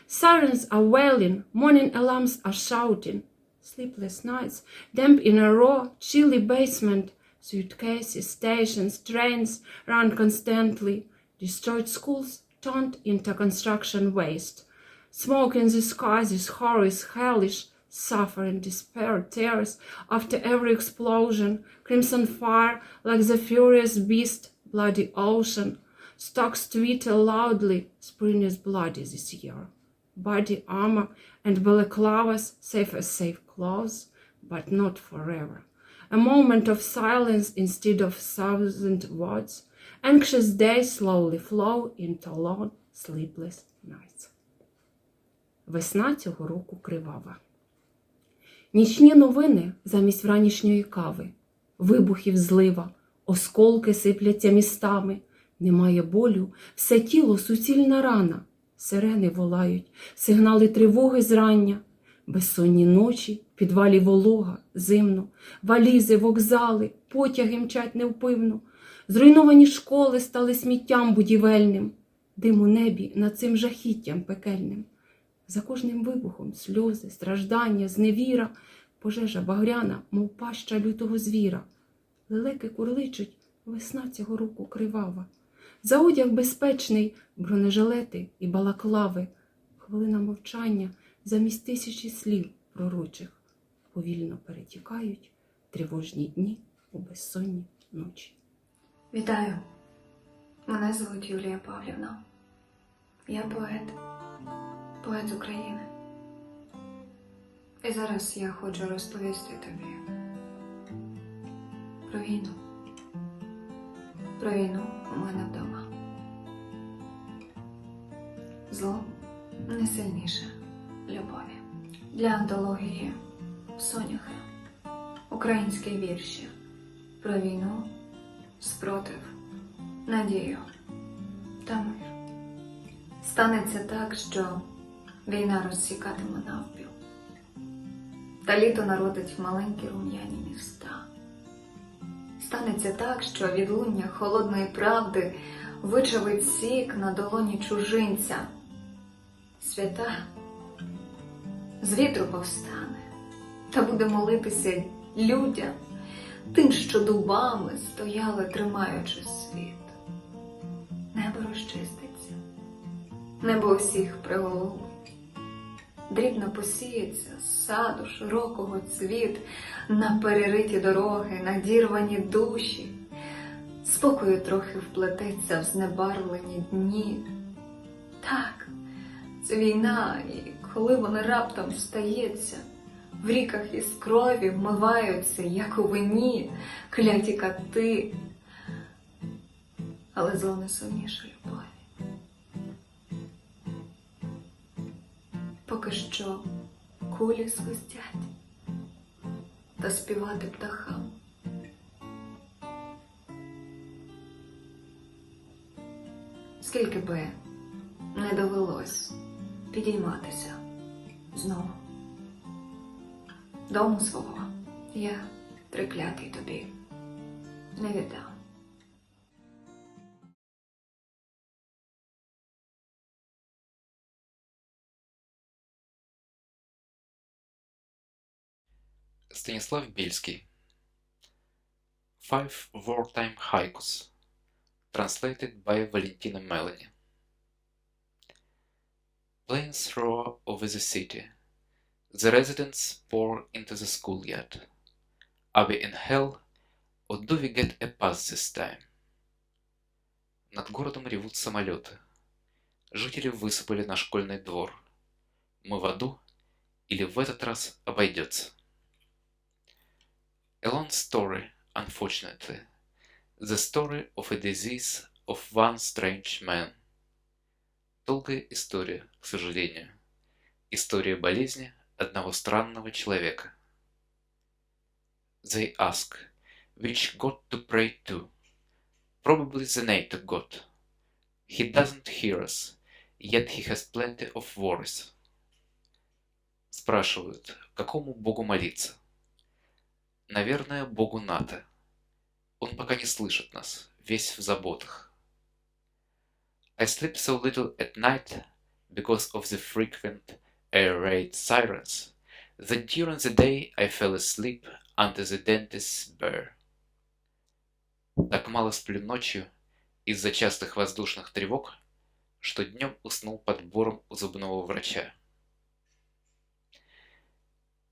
Sirens are wailing, morning alarms are shouting. Sleepless nights, damp in a raw, chilly basement. Suitcases, stations, trains run constantly. Destroyed schools turned into construction waste. Smoke in the skies is horror, is hellish. Suffering, despair, tears after every explosion. Crimson fire like the furious beast, bloody ocean. Stocks twitter loudly, spring is bloody this year. Body armor and balaclavas, safe as safe clothes, but not forever. A moment of silence instead of 1,000 words. Anxious days slowly flow into long, sleepless nights. Весна цього року кривава. Нічні новини замість вранішньої кави. Вибухів злива, осколки сипляться містами. Немає болю, все тіло суцільна рана. Сирени волають, сигнали тривоги зрання. Безсонні ночі, в підвалі волога, зимно. Валізи, вокзали, потяги мчать невпивно. Зруйновані школи стали сміттям будівельним. Дим у небі над цим жахіттям пекельним. За кожним вибухом сльози, страждання, зневіра, пожежа багряна, мов паща лютого звіра. Лелеки курличуть, весна цього року кривава. За одяг безпечний, бронежилети і балаклави. Хвилина мовчання замість тисячі слів пророчих. Повільно перетікають тривожні дні у безсонні ночі. Вітаю! Мене звуть Юлія Павлівна. Я поет з України. І зараз я хочу розповісти тобі про війну. Про війну у мене вдома. Зло не сильніше любові. Для антології «Соняхи» українські вірші про війну, спротив, надію та мир. Станеться так, що війна розсікатиме навпіл, та літо народить маленькі рум'яні міста. Станеться так, що відлуння холодної правди вичавить сік на долоні чужинця. Свята з вітру повстане та буде молитися людям, тим, що дубами стояли, тримаючи світ. Небо розчиститься, небо усіх приголубить. Дрібно посіється з саду широкого цвіт на перериті дороги, надірвані душі. Спокою трохи вплететься в знебарвлені дні. Так, це війна, і коли вона раптом стається, в ріках із крові вмиваються, як у вині, кляті кати. Але зло не сильніше любові. Поки що кулі свистять та співати птахам. Скільки би не довелось підійматися знову. Дому свого я, триклятий, тобі не віддам. Станислав Бельский. 5 wartime haikus. Translated by Valentina Melanie. Planes roar over the city. The residents pour into the schoolyard. Are we in hell, or do we get a pass this time? Над городом ревут самолеты. Жители высыпали на школьный двор. Мы в аду, или в этот раз обойдется? A long story, unfortunately. The story of a disease of one strange man. Долгая история, к сожалению. История болезни одного странного человека. They ask, which God to pray to? Probably the NATO God. He doesn't hear us, yet he has plenty of worries. Спрашивают, какому Богу молиться? Наверное, Богу надо. Он пока не слышит нас, весь в заботах. I sleep so little at night because of the frequent air raid sirens that during the day I fell asleep under the dentist's burr. Так мало сплю ночью из-за частых воздушных тревог, что днем уснул под бором у зубного врача.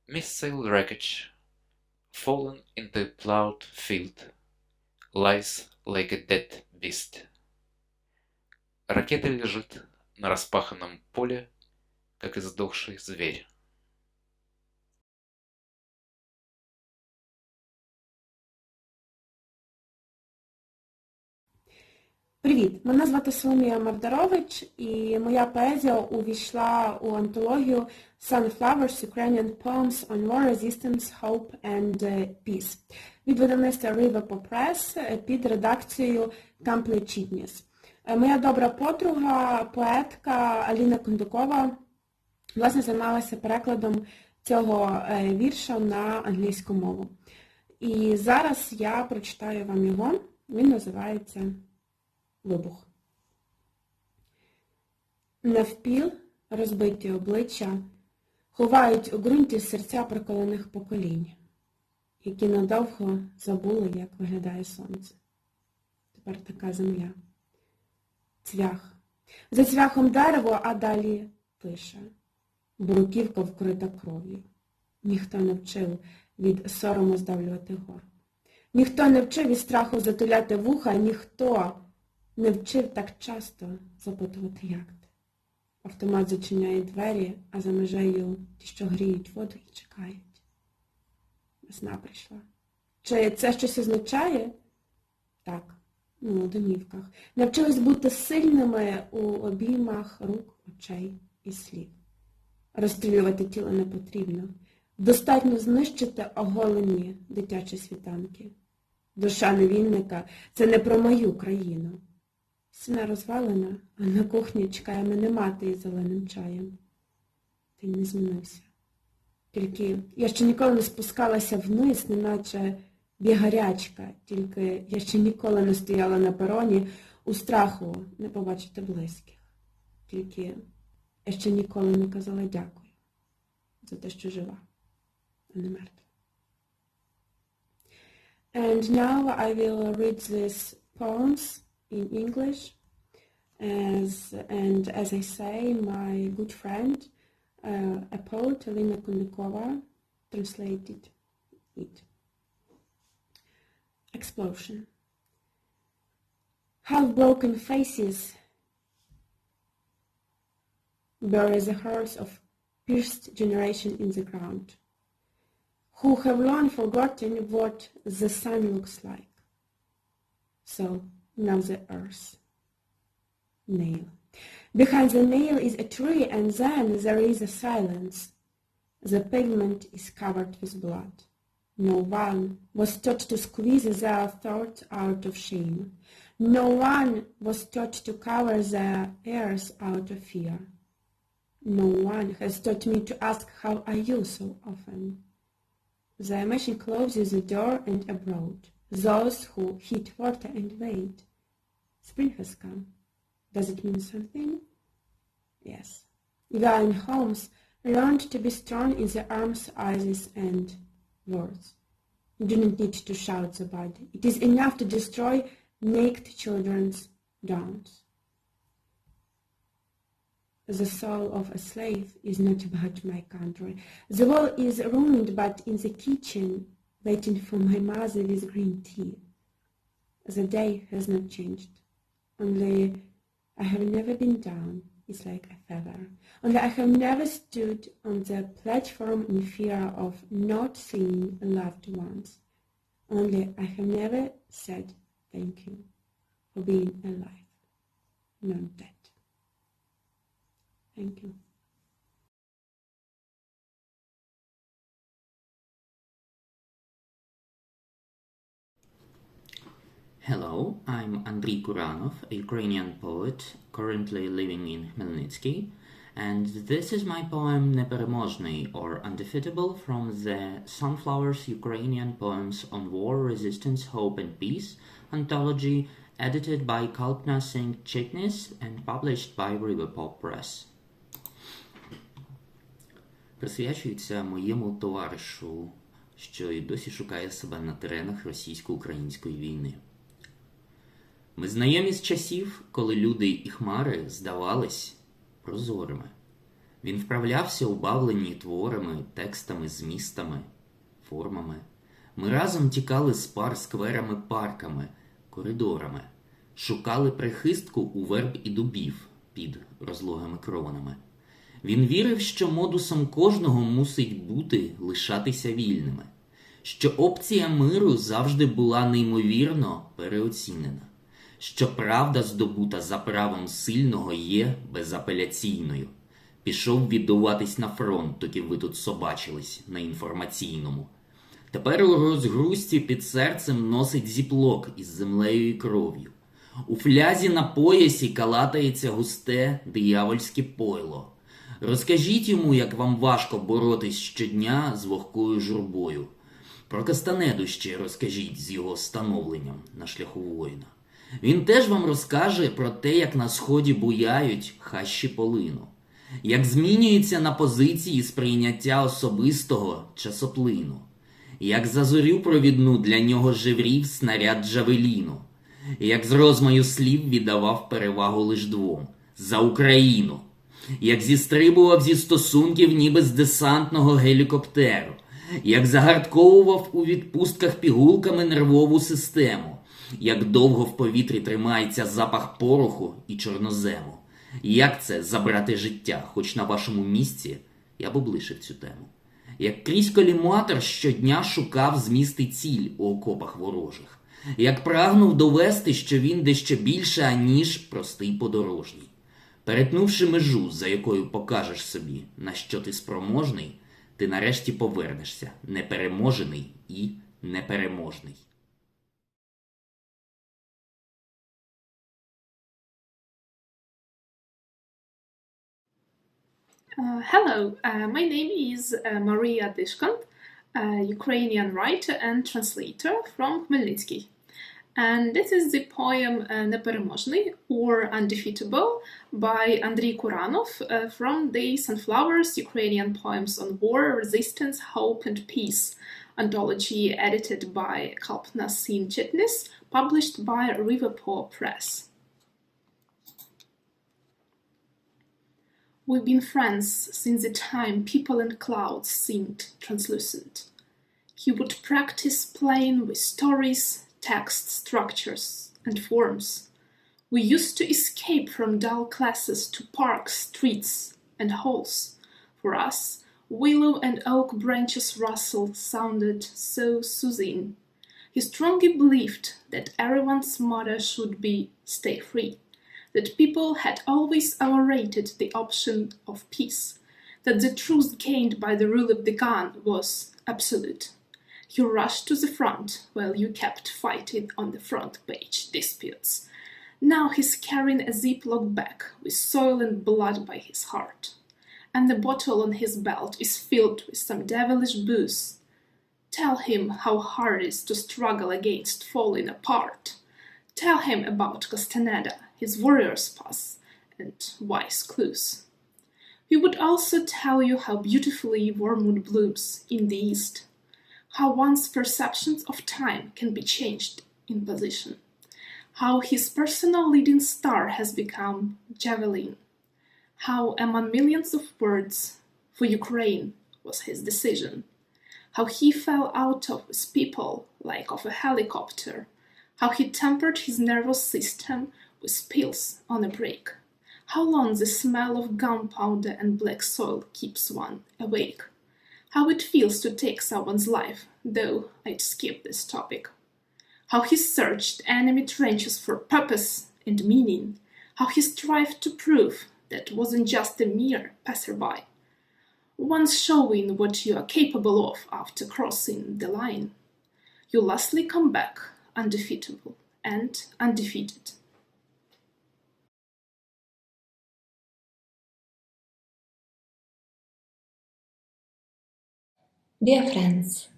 Missile wreckage, fallen into a plowed field, lies like a dead beast. Ракета лежит на распаханном поле, как издохший зверь. Привіт! Мене звати Соломія Мардарович, і моя поезія увійшла у антологію Sunflowers, Ukrainian Poems on War, Resistance, Hope and Peace від видавництва Admirably Press під редакцією Singh-Chitnis. Моя добра подруга, поетка Аліна Кондукова, власне, займалася перекладом цього вірша на англійську мову. І зараз я прочитаю вам його. Він називається «Вибух». Навпіл розбиті обличчя ховають у ґрунті серця проколених поколінь, які надовго забули, як виглядає сонце. Тепер така земля. Цвях. За цвяхом дерево, а далі тиша. Бруківка вкрита кров'ю. Ніхто не вчив від сорому здавлювати гор. Ніхто не вчив від страху затуляти вуха, ніхто не вчив так часто запитувати, як ти. Автомат зачиняє двері, а за межею ті, що гріють воду і чекають. Весна прийшла. Чи це щось означає? Так, у домівках. Навчились бути сильними у обіймах рук, очей і слів. Розстрілювати тіло не потрібно. Достатньо знищити оголені дитячі світанки. Душа невільника – це не про мою країну. Стіна розвалена, а на кухні чекає мене мати із зеленим чаєм. Ти не змінився. Тільки я ще ніколи не спускалася вниз, неначе бігарячка. Тільки я ще ніколи не стояла на пероні у страху не побачити близьких. Тільки я ще ніколи не казала дякую за те, що жива, а не мертва. And now I will read these poems in English, as I say, my good friend, a poet, Alina Kundikova, translated it. Explosion. Half-broken faces bury the hearts of pierced generation in the ground, who have long forgotten what the sun looks like. So now the earth. Nail. Behind the nail is a tree, and then there is a silence. The pavement is covered with blood. No one was taught to squeeze their thoughts out of shame. No one was taught to cover their ears out of fear. No one has taught me to ask, how are you, so often? The machine closes the door and abroad. Those who heat water and wait. Spring has come. Does it mean something? Yes. We are in homes, learned to be strong in the arms, eyes, and words. You do not need to shout the body. It is enough to destroy naked children's dawns. The soul of a slave is not about my country. The world is ruined, but in the kitchen, waiting for my mother with green tea. The day has not changed. Only I have never been down. It's like a feather. Only I have never stood on the platform in fear of not seeing loved ones. Only I have never said thank you for being alive, not dead. Thank you. Hello, I'm Andriy Puranov, a Ukrainian poet currently living in Khmelnytsky, And this is my poem Neperemozhny, or Undefeatable, from the Sunflowers Ukrainian Poems on War, Resistance, Hope and Peace anthology, edited by Kalpna Singh-Chitnis and published by Riverpop Press. Присвячується моєму товаришу, що й досі шукає себе на теренах російсько-української війни. Ми знайомі з часів, коли люди і хмари здавались прозорими. Він вправлявся у бавленні творами, текстами, змістами, формами. Ми разом тікали з пар скверами, парками, коридорами. Шукали прихистку у верб і дубів під розлогими кронами. Він вірив, що модусом кожного мусить бути лишатися вільними. Що опція миру завжди була неймовірно переоцінена. Що правда, здобута за правом сильного, є безапеляційною. Пішов віддуватись на фронт, доки ви тут собачились на інформаційному. Тепер у розгрузці під серцем носить зіплок із землею і кров'ю. У флязі на поясі калатається густе диявольське пойло. Розкажіть йому, як вам важко боротись щодня з вогкою журбою. Про Кастанеду ще розкажіть з його становленням на шляху воїна. Він теж вам розкаже про те, як на сході буяють хащі полину. Як змінюється на позиції сприйняття особистого часоплину. Як за зорю провідну для нього жеврів снаряд джавеліну. Як з розмаю слів віддавав перевагу лиш двом – за Україну. Як зістрибував зі стосунків ніби з десантного гелікоптеру. Як загартковував у відпустках пігулками нервову систему. Як довго в повітрі тримається запах пороху і чорнозему. Як це забрати життя, хоч на вашому місці я б облишив цю тему. Як крізь коліматор щодня шукав зміст і ціль у окопах ворожих. Як прагнув довести, що він дещо більше, аніж простий подорожній. Перетнувши межу, за якою покажеш собі, на що ти спроможний, ти нарешті повернешся, непереможений і непереможний. Hello, my name is Maria Dishkant, a Ukrainian writer and translator from Khmelnytsky. And this is the poem Neperemozhny, or Undefeatable, by Andrei Kuranov from the Sunflowers Ukrainian Poems on War, Resistance, Hope and Peace anthology, edited by Kalpna Singh-Chitnis, published by Riverpop Press. We've been friends since the time people and clouds seemed translucent. He would practice playing with stories, text structures, and forms. We used to escape from dull classes to parks, streets, and halls. For us, willow and oak branches rustled sounded so soothing. He strongly believed that everyone's motto should be stay free. That people had always overrated the option of peace, that the truth gained by the rule of the gun was absolute. He rushed to the front while you kept fighting on the front page disputes. Now he's carrying a Ziploc bag with soil and blood by his heart, and the bottle on his belt is filled with some devilish booze. Tell him how hard it is to struggle against falling apart. Tell him about Castaneda, his warrior's pass, and wise clues. We would also tell you how beautifully wormwood blooms in the east, how one's perceptions of time can be changed in position, how his personal leading star has become javelin, how among millions of words for Ukraine was his decision, how he fell out of with people like of a helicopter, how he tempered his nervous system with pills on a break, how long the smell of gunpowder and black soil keeps one awake, how it feels to take someone's life, though I'd skip this topic, how he searched enemy trenches for purpose and meaning, how he strived to prove that wasn't just a mere passerby, once showing what you are capable of after crossing the line. You lastly come back undefeatable and undefeated. Dear friends,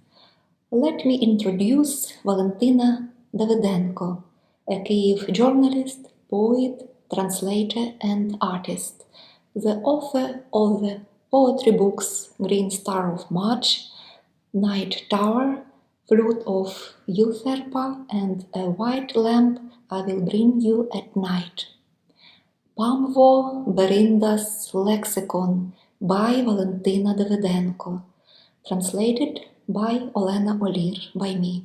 let me introduce Valentina Davydenko, a Kyiv journalist, poet, translator and artist, the author of the poetry books Green Star of March, Night Tower, Flute of Eutherpa and A White Lamp I Will Bring You at Night. Pamvo Berinda's Lexicon by Valentina Davydenko, translated by Olena Olir, by me.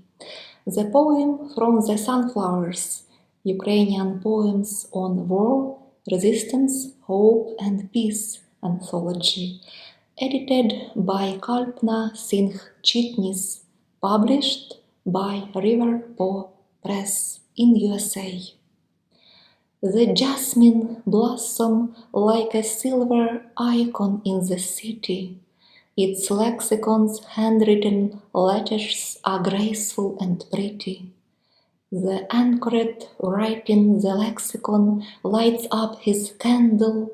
The poem from the Sunflowers, Ukrainian Poems on War, Resistance, Hope and Peace anthology, edited by Kalpna Singh-Chitnis, published by River Po Press in USA. The jasmine blossom like a silver icon in the city. Its lexicon's handwritten letters are graceful and pretty. The anchored writing the lexicon lights up his candle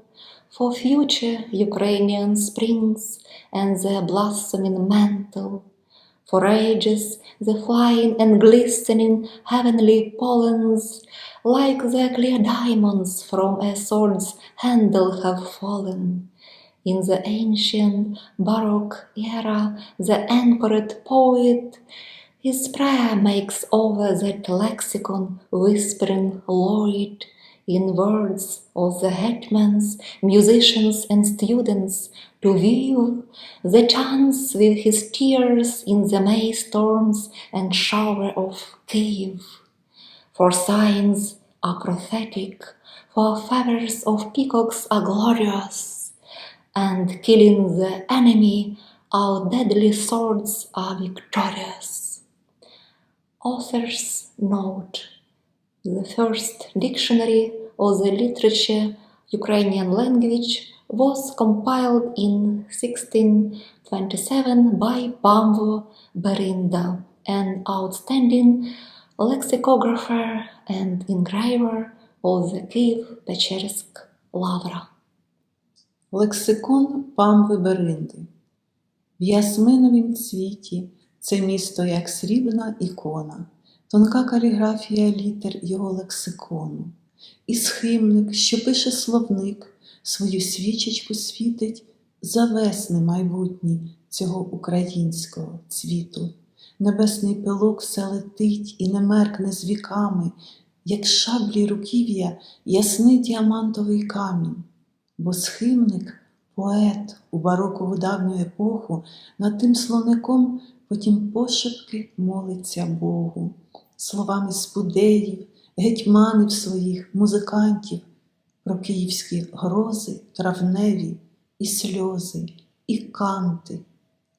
for future Ukrainian springs and their blossoming mantle. For ages the flying and glistening heavenly pollens, like the clear diamonds from a sword's handle, have fallen. In the ancient Baroque era, the anchored poet his prayer makes over that lexicon, whispering Lord, in words of the hetmans, musicians and students, to view the chance with his tears in the May storms and shower of Kyiv. For signs are prophetic, for feathers of peacocks are glorious, and killing the enemy, our deadly swords are victorious. Author's note: the first dictionary of the literature Ukrainian language was compiled in 1627 by Pamvo Berinda, an outstanding lexicographer and engraver of the Kyiv-Pечерськ Lavra. Лексикон Памви Беринди. В ясминовім цвіті це місто як срібна ікона, тонка каліграфія літер його лексикону. І схимник, що пише словник, свою свічечку світить за весни майбутні цього українського цвіту. Небесний пилок все летить і не меркне з віками, як шаблі руків'я ясний діамантовий камінь. Бо схимник – поет у барокову давню епоху, над тим словником потім пошепки молиться Богу. Словами спудеїв, гетьманів своїх, музикантів, про київські грози, травневі, і сльози, і канти.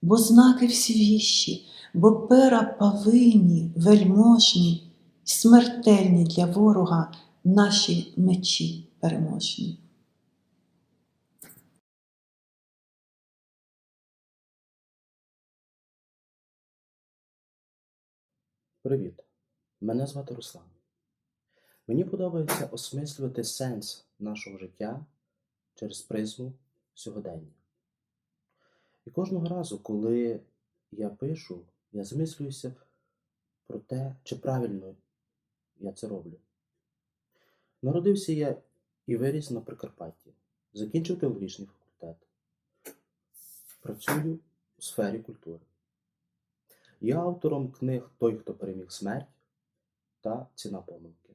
Бо знаки всі віщі, бо пера павині, вельможні, смертельні для ворога наші мечі переможні. Привіт, мене звати Руслан. Мені подобається осмислювати сенс нашого життя через призму сьогодення. І кожного разу, коли я пишу, я замислююся про те, чи правильно я це роблю. Народився я і виріс на Прикарпатті, закінчив теологічний факультет. Працюю у сфері культури. Я автором книг «Той, хто переміг смерть» та «Ціна помилки».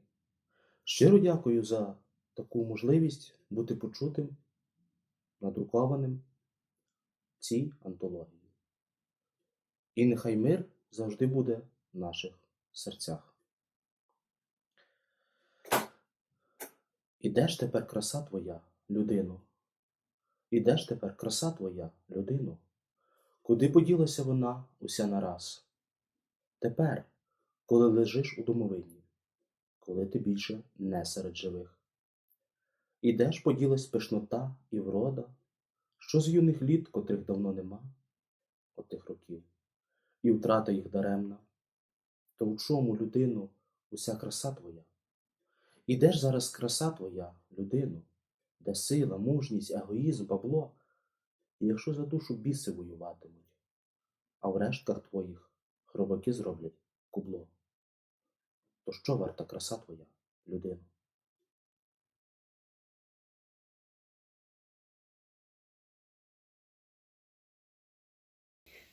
Щиро дякую за таку можливість бути почутим, надрукованим в цій антології. І нехай мир завжди буде в наших серцях. І де ж тепер краса твоя, людино? І де ж тепер краса твоя, людино? Куди поділася вона уся нараз? Тепер, коли лежиш у домовині, коли ти більше не серед живих. І де ж поділась пишнота і врода, що з юних літ, котрих давно нема, отих років, і втрата їх даремна? То у чому, людино, уся краса твоя? І де ж зараз краса твоя, людино? Де сила, мужність, егоїзм, бабло? І якщо за душу біси воюватимуть, а в рештках твоїх хробаки зроблять кубло. То що варта краса твоя, людино?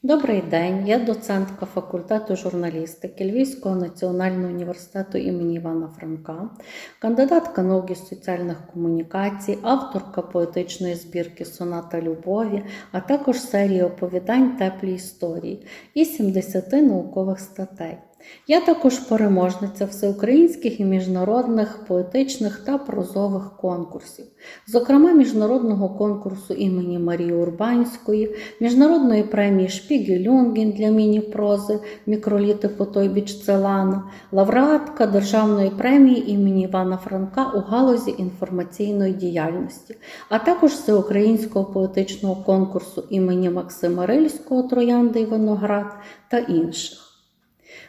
Добрий день, я доцентка факультету журналістики Львівського національного університету імені Івана Франка, кандидатка наук із соціальних комунікацій, авторка поетичної збірки «Соната любові», а також серії оповідань «Теплі історії» і 70 наукових статей. Я також переможниця всеукраїнських і міжнародних поетичних та прозових конкурсів, зокрема міжнародного конкурсу імені Марії Урбанської, міжнародної премії Шпігель-Люнген для міні-прози «Мікроліти Потойбіч-Целана», лауреатка Державної премії імені Івана Франка у галузі інформаційної діяльності, а також всеукраїнського поетичного конкурсу імені Максима Рильського «Троянди і виноград» та інших.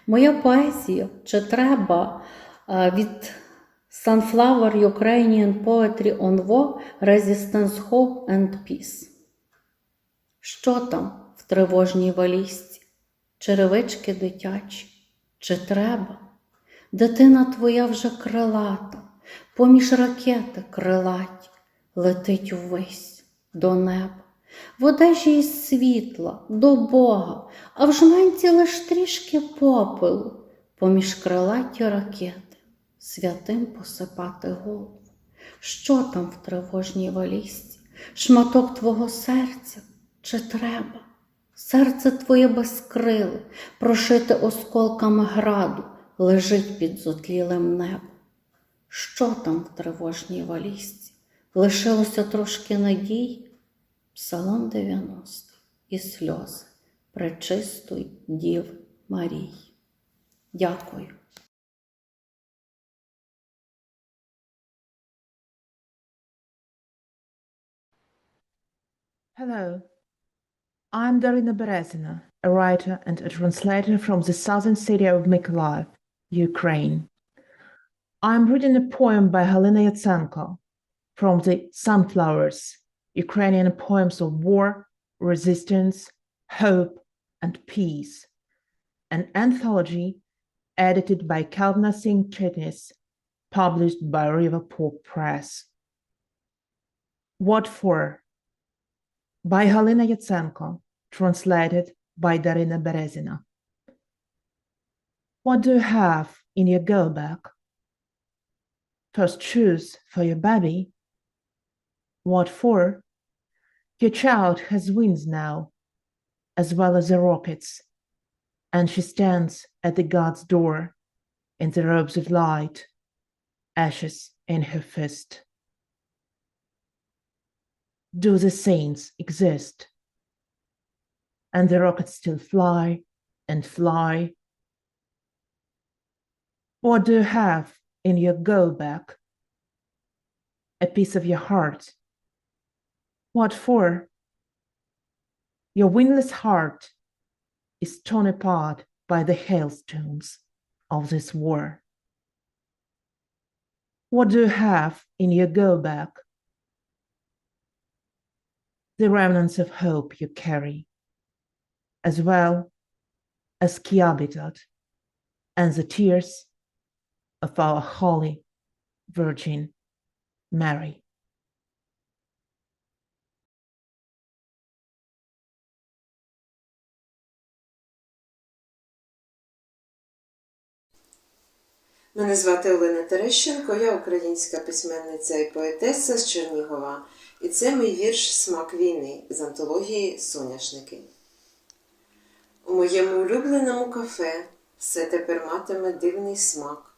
Моя поезія «Чи треба» від Sunflower Ukrainian Poetry on War, Resistance, Hope and Peace. Що там в тривожній валізці? Черевички дитячі? Чи треба? Дитина твоя вже крилата, поміж ракети крилаті, летить увесь до неба. В одежі із світла, до Бога, а в жменці лиш трішки попелу, поміж крилаті ракети, святим посипати голову. Що там в тривожній валізці? Шматок твого серця? Чи треба? Серце твоє безкриле, прошите осколками граду, лежить під зотлілим небом. Що там в тривожній валізці? Лишилося трошки надій? Псалом 90 і сльози пречистої Діви Марії. Дякую. Hello, I'm Darina Berezina, a writer and a translator from the southern city of Mykolaiv, Ukraine. I'm reading a poem by Helena Yatsenko from the Sunflowers, Ukrainian poems of war, resistance, hope, and peace, an anthology edited by Kalpna Singh-Chitnis, published by River Pop Press. What for? By Helena Yatsenko, translated by Darina Berezina. What do you have in your go bag? First shoes for your baby. What for? Your child has wings now, as well as the rockets, and she stands at the God's door in the robes of light, ashes in her fist. Do the saints exist? And the rockets still fly and fly? What do you have in your go bag? A piece of your heart. What for? Your wingless heart is torn apart by the hailstones of this war. What do you have in your go bag? The remnants of hope you carry, as well as Kiabitat and the tears of our Holy Virgin Mary. Мене звати Олена Терещенко, я українська письменниця і поетеса з Чернігова, і це мій вірш «Смак війни» з антології «Соняшники». У моєму улюбленому кафе все тепер матиме дивний смак.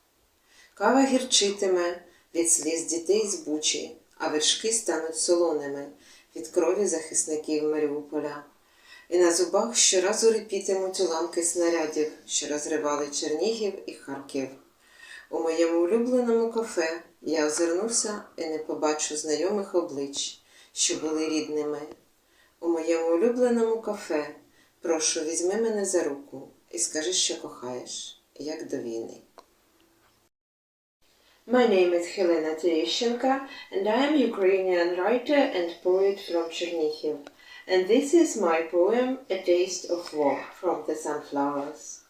Кава гірчитиме від сліз дітей з Бучі, а вершки стануть солоними від крові захисників Маріуполя. І на зубах щоразу репітимуть уламки снарядів, що розривали Чернігів і Харків. У моєму улюбленому кафе я озирнуся і не побачу знайомих облич, що були рідними. У моєму улюбленому кафе прошу, візьми мене за руку і скажи, що кохаєш, як до війни. My name is Helena Terещенко, and I am a Ukrainian writer and poet from Chernihiv. And this is my poem, A Taste of War, from the Sunflowers.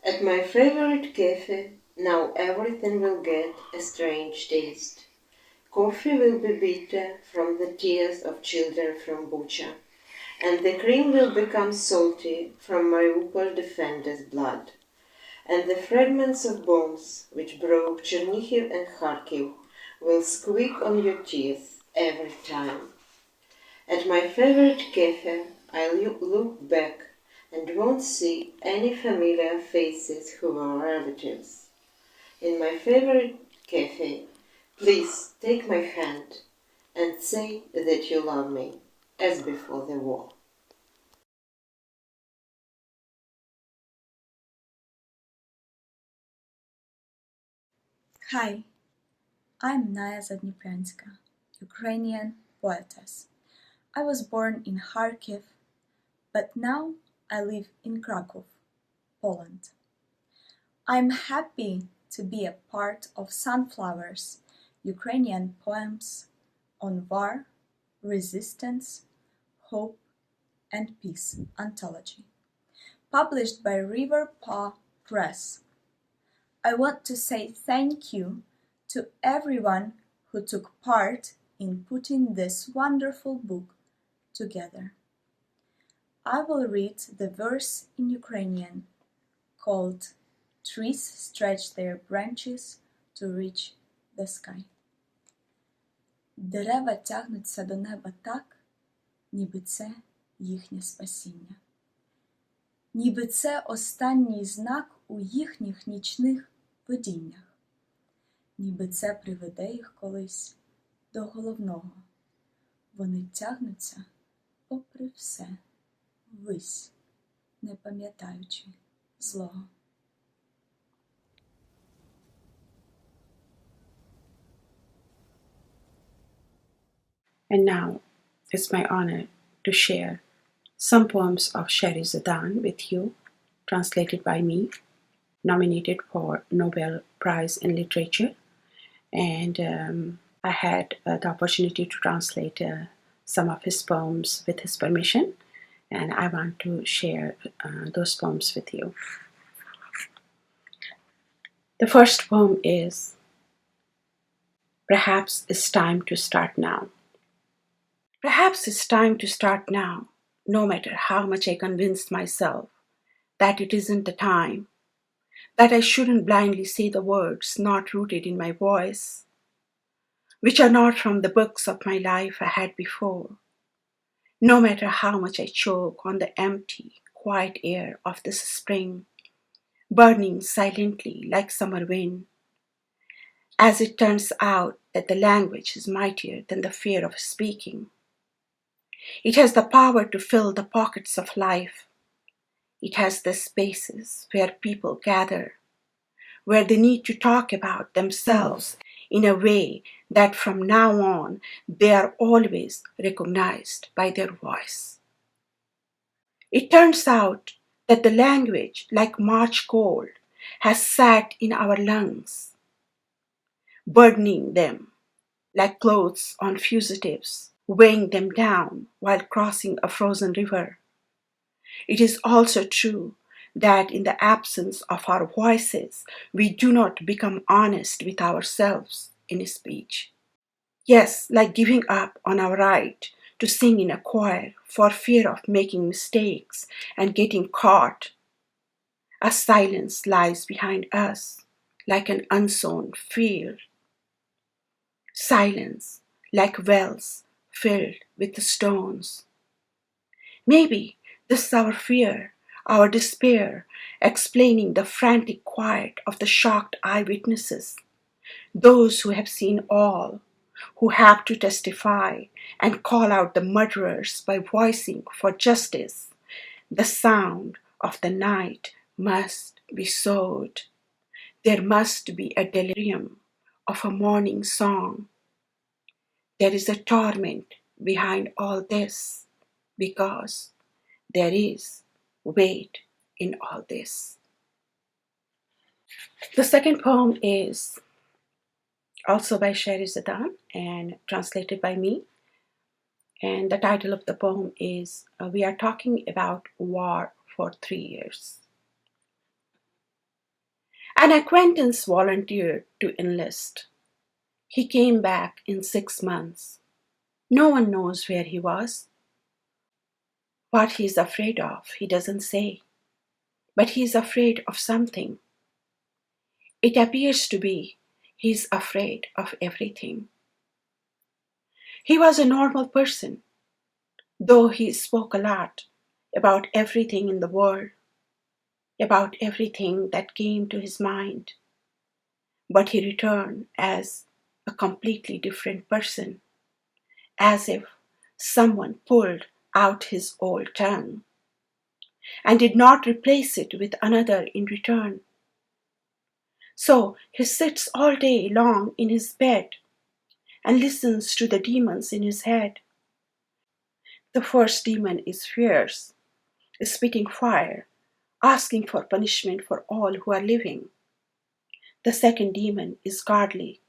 At my favorite cafe, now everything will get a strange taste. Coffee will be bitter from the tears of children from Bucha, and the cream will become salty from Mariupol defenders' blood. And the fragments of bombs which broke Chernihiv and Kharkiv will squeak on your teeth every time. At my favorite cafe, I'll look back and won't see any familiar faces who were relatives. In my favorite cafe, please take my hand and say that you love me, as before the war. Hi, I'm Naya Zadneprenska, Ukrainian poetess. I was born in Kharkiv, but now I live in Krakow, Poland. I'm happy to be a part of Sunflowers, Ukrainian poems on war, resistance, hope, and peace anthology, published by River Paw Press. I want to say thank you to everyone who took part in putting this wonderful book together. I will read the verse in Ukrainian called Trees Stretch Their Branches to Reach the Sky. Дерева тягнуться до неба так, ніби це їхнє спасіння. Ніби це останній знак у їхніх нічних видіннях. Ніби це приведе їх колись до головного. Вони тягнуться попри все, ввись, не пам'ятаючи злого. And now it's my honor to share some poems of Shahrizadan with you, translated by me, nominated for Nobel Prize in Literature. And I had the opportunity to translate some of his poems with his permission, and I want to share those poems with you. The first poem is Perhaps It's Time to Start Now. Perhaps it's time to start now, no matter how much I convinced myself that it isn't the time, that I shouldn't blindly say the words not rooted in my voice, which are not from the books of my life I had before, no matter how much I choke on the empty, quiet air of this spring, burning silently like summer wind, as it turns out that the language is mightier than the fear of speaking. It has the power to fill the pockets of life. It has the spaces where people gather, where they need to talk about themselves in a way that from now on they are always recognized by their voice. It turns out that the language, like March cold, has sat in our lungs, burdening them like clothes on fugitives, weighing them down while crossing a frozen river. It is also true that in the absence of our voices, we do not become honest with ourselves in speech. Yes, like giving up on our right to sing in a choir for fear of making mistakes and getting caught. A silence lies behind us like an unsown field. Silence like wells filled with stones. Maybe this is our fear, our despair, explaining the frantic quiet of the shocked eyewitnesses, those who have seen all, who have to testify and call out the murderers by voicing for justice. The sound of the night must be sown. There must be a delirium of a morning song. There is a torment behind all this because there is weight in all this. The second poem is also by Shahrizadan and translated by me. And the title of the poem is We Are Talking About War for 3 Years. An acquaintance volunteered to enlist. He came back in 6 months. No one knows where he was. What he is afraid of, he doesn't say. But he is afraid of something. It appears to be he is afraid of everything. He was a normal person, though he spoke a lot about everything in the world, about everything that came to his mind. But he returned as a completely different person, as if someone pulled out his old tongue and did not replace it with another in return. So he sits all day long in his bed and listens to the demons in his head. The first demon is fierce, spitting fire, asking for punishment for all who are living. The second demon is godly.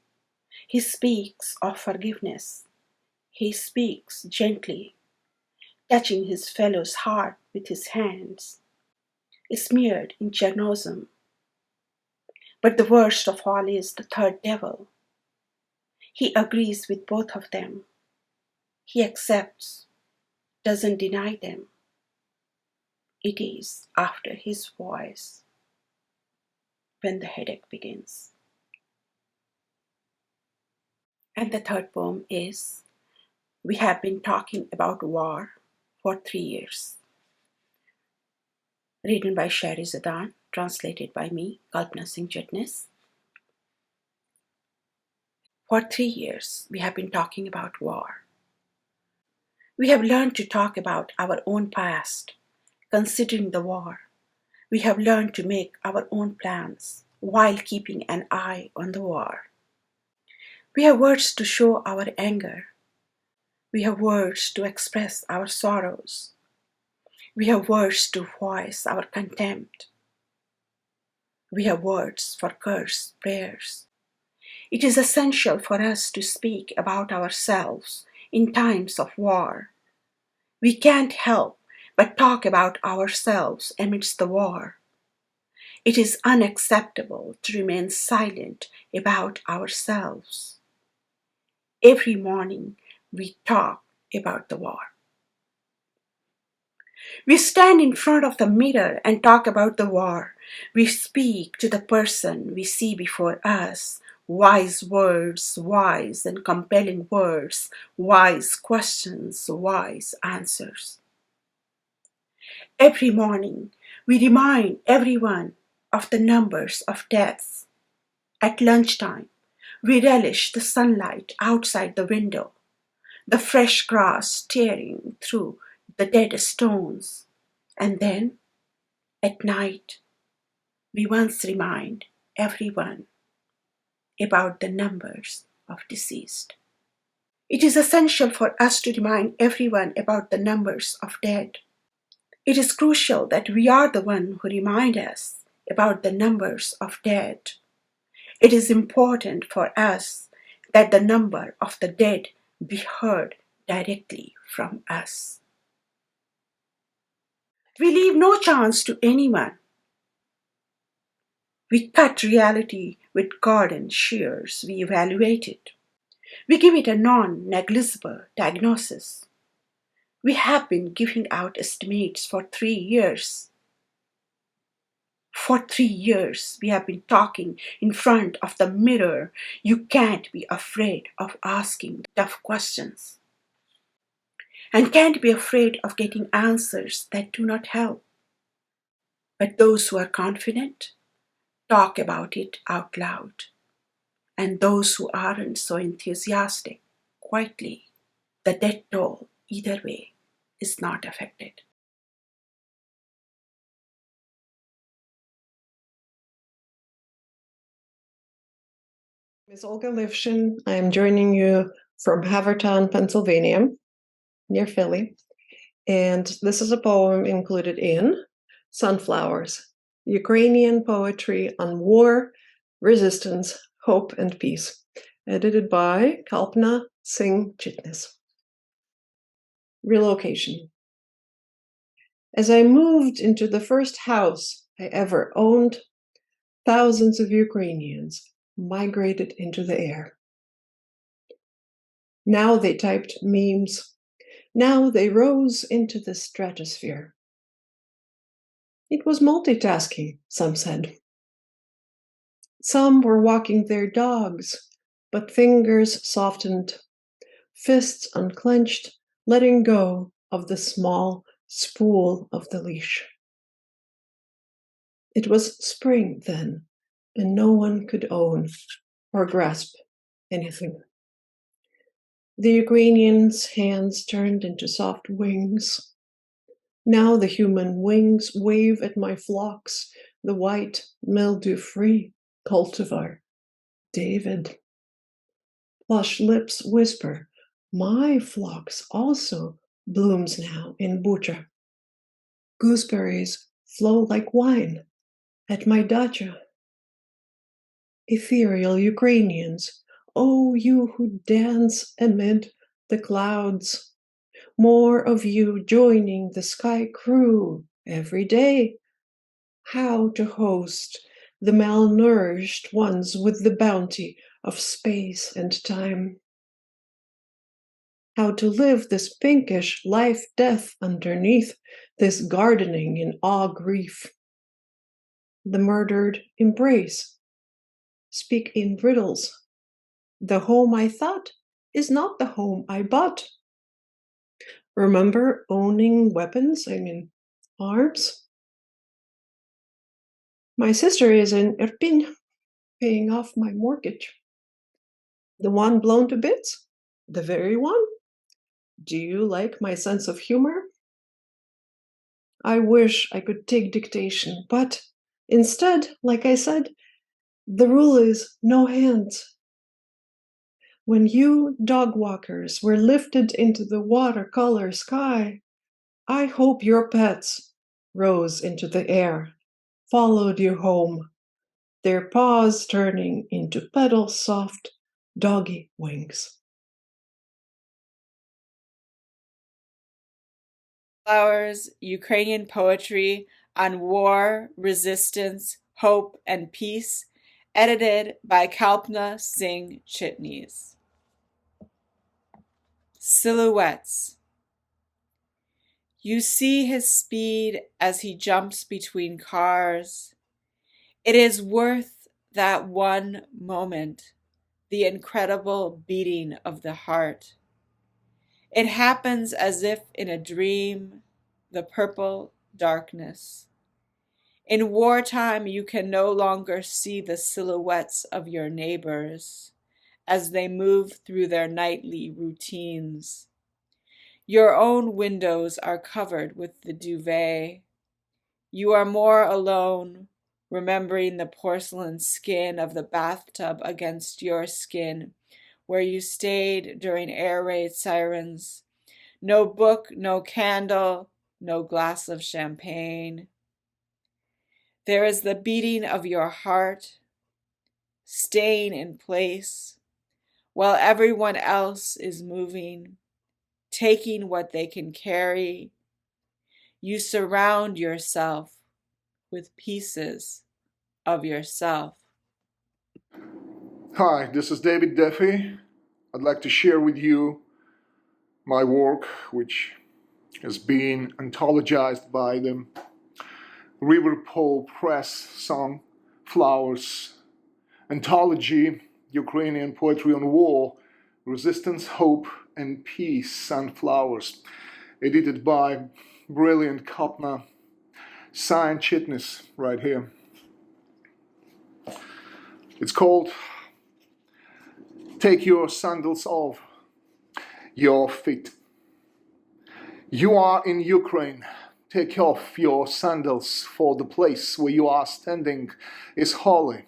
He speaks of forgiveness. He speaks gently, touching his fellow's heart with his hands, smeared in chernosm. But the worst of all is the third devil. He agrees with both of them. He accepts, doesn't deny them. It is after his voice when the headache begins. And the third poem is We Have Been Talking About War for 3 Years. Written by Shahrizadan, translated by me, Kalpna Singh-Chitnis. For 3 years, we have been talking about war. We have learned to talk about our own past, considering the war. We have learned to make our own plans while keeping an eye on the war. We have words to show our anger. We have words to express our sorrows. We have words to voice our contempt. We have words for curse prayers. It is essential for us to speak about ourselves in times of war. We can't help but talk about ourselves amidst the war. It is unacceptable to remain silent about ourselves. Every morning we talk about the war. We stand in front of the mirror and talk about the war. We speak to the person we see before us. Wise words, wise and compelling words, wise questions, wise answers. Every morning, we remind everyone of the numbers of deaths. At lunchtime, we relish the sunlight outside the window, the fresh grass tearing through the dead stones. And then, at night, we once remind everyone about the numbers of deceased. It is essential for us to remind everyone about the numbers of dead. It is crucial that we are the one who remind us about the numbers of dead. It is important for us that the number of the dead be heard directly from us. We leave no chance to anyone. We cut reality with garden shears. We evaluate it. We give it a non-negligible diagnosis. We have been giving out estimates for 3 years. For 3 years, we have been talking in front of the mirror. You can't be afraid of asking tough questions. And can't be afraid of getting answers that do not help. But those who are confident, talk about it out loud. And those who aren't so enthusiastic, quietly, the death toll, either way, is not affected. Ms. Olga Lifshin. I am joining you from Havertown, Pennsylvania, near Philly. And this is a poem included in Sunflowers, Ukrainian Poetry on War, Resistance, Hope, and Peace, edited by Kalpna Singh-Chitnis. Relocation. As I moved into the first house I ever owned, thousands of Ukrainians migrated into the air. Now they typed memes. Now they rose into the stratosphere. It was multitasking, some said. Some were walking their dogs, but fingers softened, fists unclenched, letting go of the small spool of the leash. It was spring then, and no one could own or grasp anything. The Ukrainians' hands turned into soft wings. Now the human wings wave at my flocks, the white, mildew-free cultivar, David. Plush lips whisper, my phlox also blooms now in Bucha. Gooseberries flow like wine at my dacha. Ethereal Ukrainians, oh, you who dance amid the clouds, more of you joining the sky crew every day. How to host the malnourished ones with the bounty of space and time. How to live this pinkish life-death underneath this gardening in awe grief. The murdered embrace. Speak in riddles. The home I thought is not the home I bought. Remember owning weapons, arms? My sister is in Irpin, paying off my mortgage. The one blown to bits? The very one? Do you like my sense of humor? I wish I could take dictation, but instead, like I said, the rule is no hands. When you dog walkers were lifted into the watercolor sky, I hope your pets rose into the air, followed you home, their paws turning into petal-soft doggy wings. Flowers, Ukrainian poetry on war, resistance, hope, and peace, edited by Kalpna Singh-Chitnis. Silhouettes. You see his speed as he jumps between cars. It is worth that one moment, the incredible beating of the heart. It happens as if in a dream, the purple darkness. In wartime, you can no longer see the silhouettes of your neighbors as they move through their nightly routines. Your own windows are covered with the duvet. You are more alone, remembering the porcelain skin of the bathtub against your skin, where you stayed during air raid sirens. No book, no candle, no glass of champagne. There is the beating of your heart, staying in place, while everyone else is moving, taking what they can carry. You surround yourself with pieces of yourself. Hi, this is David Duffy. I'd like to share with you my work, which has been anthologized by the River Pole Press song Flowers, anthology, Ukrainian poetry on war, resistance, hope, and peace, Sunflowers, edited by brilliant Kalpna, Singh-Chitnis, right here. It's called Take Your Sandals Off Your Feet. You are in Ukraine. Take off your sandals, for the place where you are standing is holy.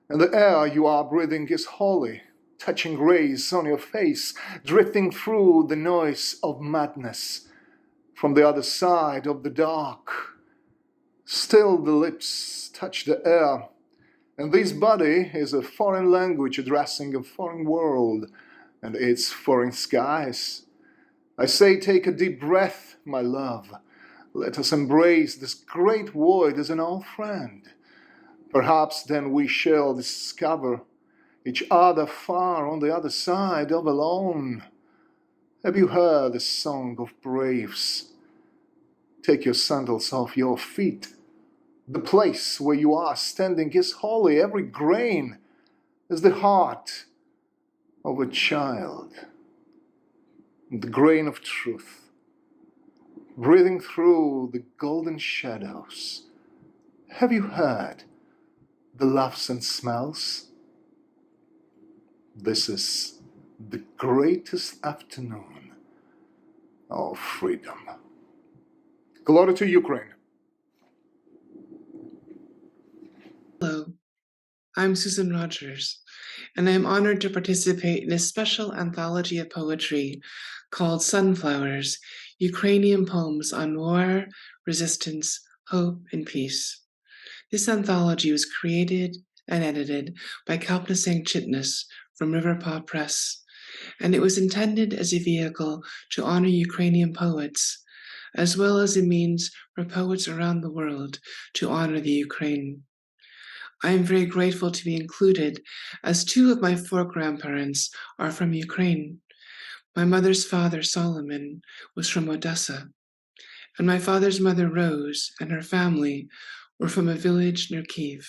And the air you are breathing is holy, touching rays on your face, drifting through the noise of madness. From the other side of the dark, still the lips touch the air, and this body is a foreign language addressing a foreign world and its foreign skies. I say, take a deep breath, my love. Let us embrace this great void as an old friend. Perhaps then we shall discover each other far on the other side of alone. Have you heard the song of braves? Take your sandals off your feet. The place where you are standing is holy. Every grain is the heart of a child. The grain of truth, breathing through the golden shadows. Have you heard the laughs and smells? This is the greatest afternoon of freedom. Glory to Ukraine. Hello, I'm Susan Rogers, and I am honored to participate in a special anthology of poetry called Sunflowers, Ukrainian Poems on War, Resistance, Hope, and Peace. This anthology was created and edited by Kalpna Singh-Chitnis from Riverpaw Press, and it was intended as a vehicle to honor Ukrainian poets, as well as a means for poets around the world to honor the Ukraine. I am very grateful to be included, as 2 of my 4 grandparents are from Ukraine. My mother's father, Solomon, was from Odessa, and my father's mother, Rose, and her family were from a village near Kyiv.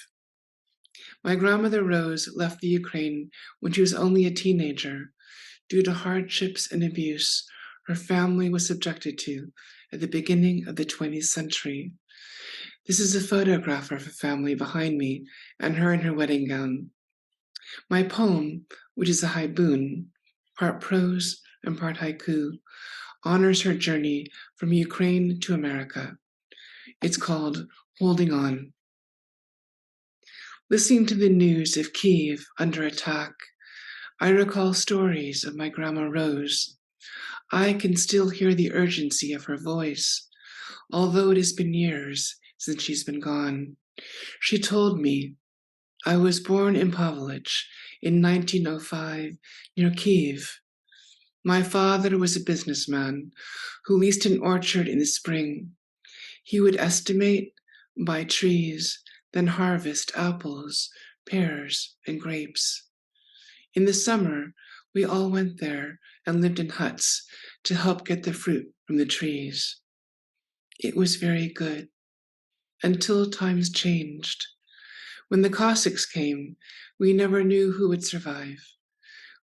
My grandmother, Rose, left the Ukraine when she was only a teenager due to hardships and abuse her family was subjected to at the beginning of the 20th century. This is a photograph of her family behind me and her in her wedding gown. My poem, which is a haibun, part prose and part haiku, honors her journey from Ukraine to America. It's called Holding On. Listening to the news of Kyiv under attack, I recall stories of my grandma Rose. I can still hear the urgency of her voice, although it has been years since she's been gone. She told me, I was born in Pavlich in 1905 near Kyiv. My father was a businessman who leased an orchard in the spring. He would estimate, buy trees, then harvest apples, pears, and grapes. In the summer, we all went there and lived in huts to help get the fruit from the trees. It was very good, until times changed. When the Cossacks came, we never knew who would survive.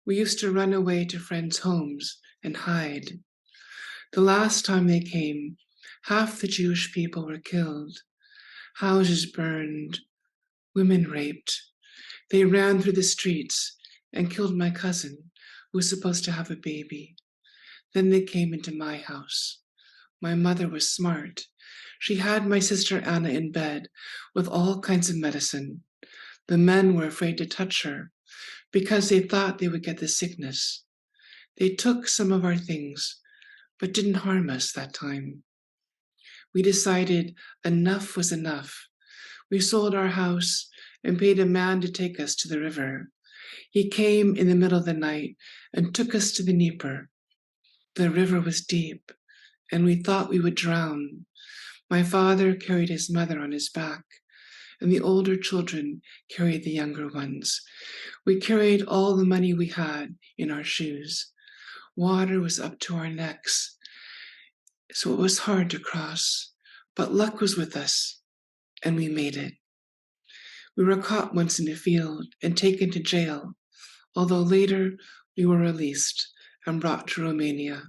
We used to run away to friends' homes and hide. The last time they came, half the Jewish people were killed, houses burned, women raped. They ran through the streets and killed my cousin, who was supposed to have a baby. Then they came into my house. My mother was smart. She had my sister Anna in bed with all kinds of medicine. The men were afraid to touch her because they thought they would get the sickness. They took some of our things, but didn't harm us that time. We decided enough was enough. We sold our house and paid a man to take us to the river. He came in the middle of the night and took us to the Dnieper. The river was deep, and we thought we would drown. My father carried his mother on his back, and the older children carried the younger ones. We carried all the money we had in our shoes. Water was up to our necks, so it was hard to cross, but luck was with us, and we made it. We were caught once in a field and taken to jail, although later we were released and brought to Romania.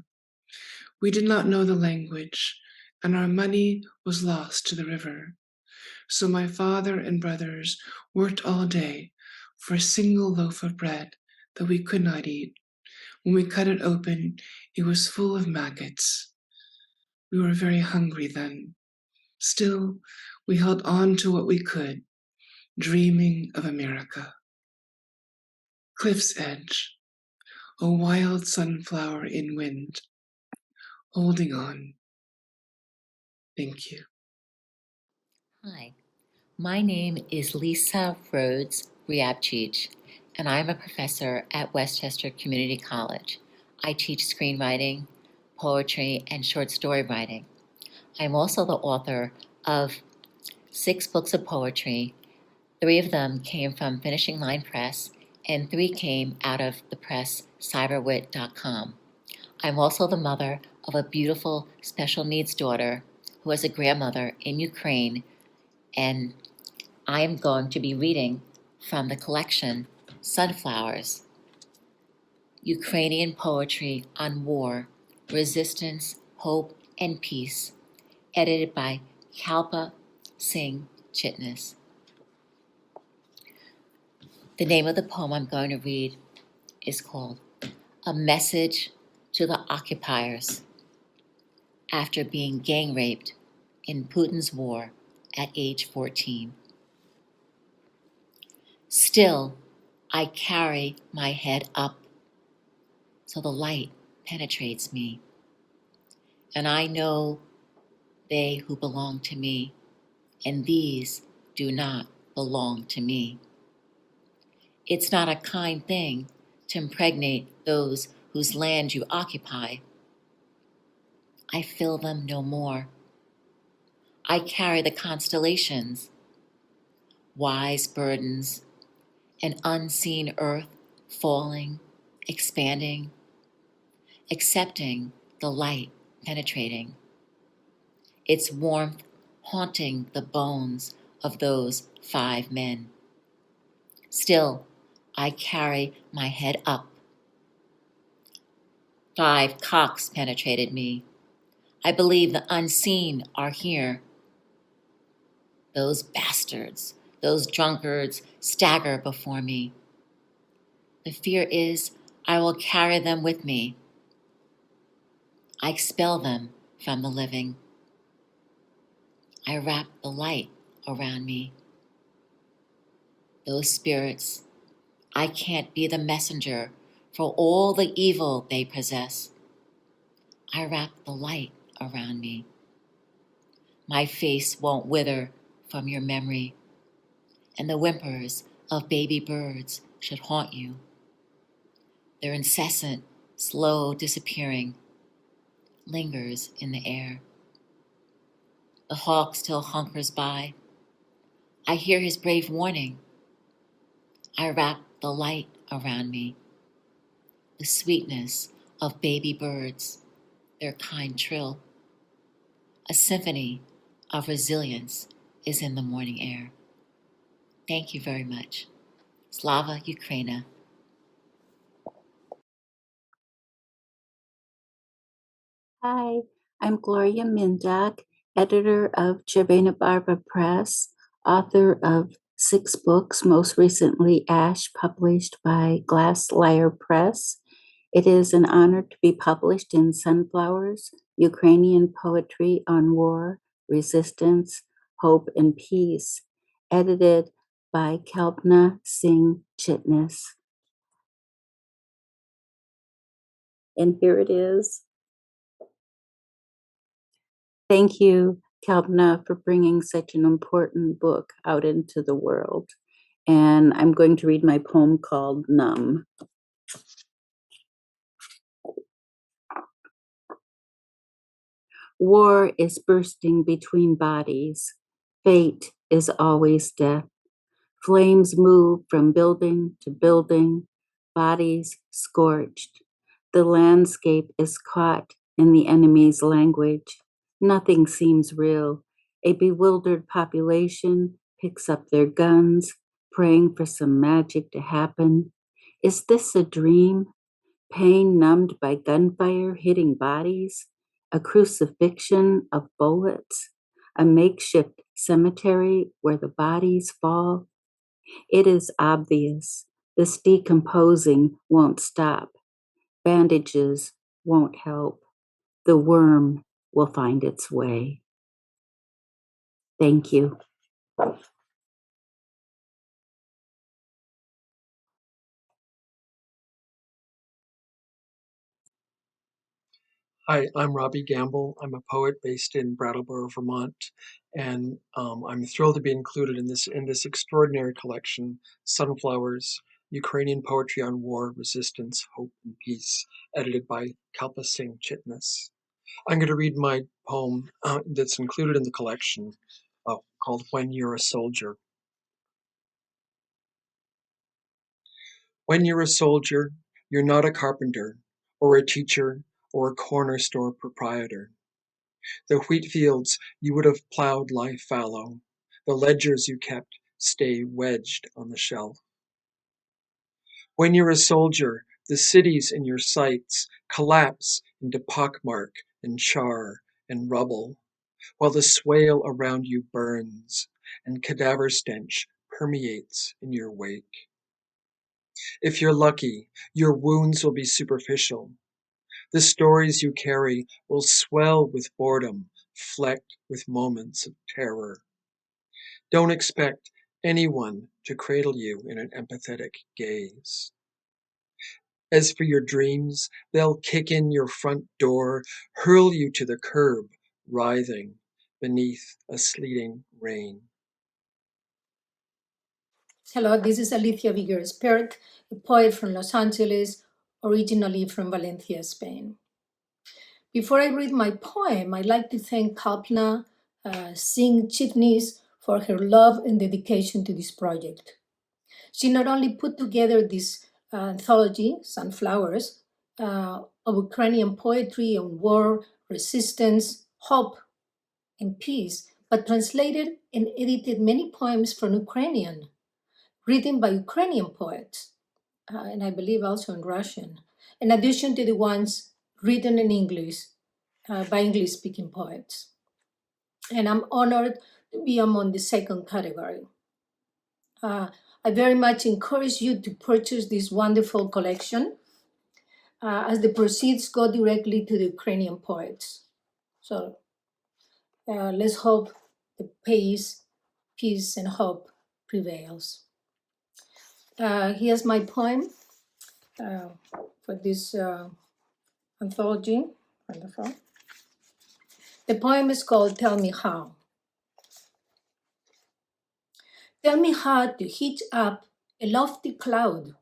We did not know the language, and our money was lost to the river. So my father and brothers worked all day for a single loaf of bread that we could not eat. When we cut it open, it was full of maggots. We were very hungry then. Still, we held on to what we could, dreaming of America. Cliff's edge, a wild sunflower in wind, holding on. Thank you. Hi, my name is Lisa Rhodes Ryabchich, and I'm a professor at Westchester Community College. I teach screenwriting, poetry, and short story writing. I'm also the author of 6 books of poetry. 3 of them came from Finishing Line Press, and 3 came out of the press cyberwit.com. I'm also the mother of a beautiful special needs daughter who is a grandmother in Ukraine, and I am going to be reading from the collection Sunflowers, Ukrainian Poetry on War, Resistance, Hope, and Peace, edited by Kalpa Singh-Chitnis. The name of the poem I'm going to read is called A Message to the Occupiers After Being Gang Raped in Putin's War at age 14. Still, I carry my head up so the light penetrates me, and I know they who belong to me, and these do not belong to me. It's not a kind thing to impregnate those whose land you occupy. I feel them no more. I carry the constellations, wise burdens, an unseen earth falling, expanding, accepting the light penetrating, its warmth haunting the bones of those 5 men. Still, I carry my head up. 5 cocks penetrated me. I believe the unseen are here. Those bastards, those drunkards stagger before me. The fear is I will carry them with me. I expel them from the living. I wrap the light around me. Those spirits, I can't be the messenger for all the evil they possess. I wrap the light around me. My face won't wither from your memory, and the whimpers of baby birds should haunt you. Their incessant, slow disappearing lingers in the air. The hawk still hunkers by. I hear his brave warning. I wrap the light around me. The sweetness of baby birds, their kind trill. A symphony of resilience is in the morning air. Thank you very much. Slava Ukraina. Hi, I'm Gloria Mindak, editor of Barbara Press, author of 6 books, most recently Ash, published by Glass Lyre Press. It is an honor to be published in Sunflowers, Ukrainian Poetry on War, Resistance, Hope, and Peace, edited by Kalpna Singh-Chitnis. And here it is. Thank you, Kalpna, for bringing such an important book out into the world. And I'm going to read my poem called Numb. War is bursting between bodies. Fate is always death. Flames move from building to building, bodies scorched. The landscape is caught in the enemy's language. Nothing seems real. A bewildered population picks up their guns, praying for some magic to happen. Is this a dream? Pain numbed by gunfire hitting bodies? A crucifixion of bullets? A makeshift cemetery where the bodies fall? It is obvious this decomposing won't stop. Bandages won't help. The worm will find its way. Thank you. Hi, I'm Robbie Gamble. I'm a poet based in Brattleboro, Vermont, and I'm thrilled to be included in this extraordinary collection, Sunflowers, Ukrainian Poetry on War, Resistance, Hope, and Peace, edited by Singh-Chitnis. I'm going to read my poem that's included in the collection called When You're a Soldier. When you're a soldier, you're not a carpenter, or a teacher, or a corner store proprietor. The wheat fields you would have plowed lie fallow. The ledgers you kept stay wedged on the shelf. When you're a soldier, the cities in your sights collapse into pockmark and char and rubble, while the swale around you burns and cadaver stench permeates in your wake. If you're lucky, your wounds will be superficial. The stories you carry will swell with boredom, flecked with moments of terror. Don't expect anyone to cradle you in an empathetic gaze. As for your dreams, they'll kick in your front door, hurl you to the curb, writhing beneath a sleeting rain. Hello, this is Alicia Vigueras-Perk, a poet from Los Angeles, originally from Valencia, Spain. Before I read my poem, I'd like to thank Kalpna Singh-Chitnis for her love and dedication to this project. She not only put together this anthology, Sunflowers, of Ukrainian poetry on war, resistance, hope, and peace, but translated and edited many poems from Ukrainian, written by Ukrainian poets, and I believe also in Russian, in addition to the ones written in English by English-speaking poets. And I'm honored to be among the second category. I very much encourage you to purchase this wonderful collection as the proceeds go directly to the Ukrainian poets. So let's hope the peace and hope prevails. Here's my poem for this anthology. Wonderful. The poem is called Tell Me How. Tell me how to hitch up a lofty cloud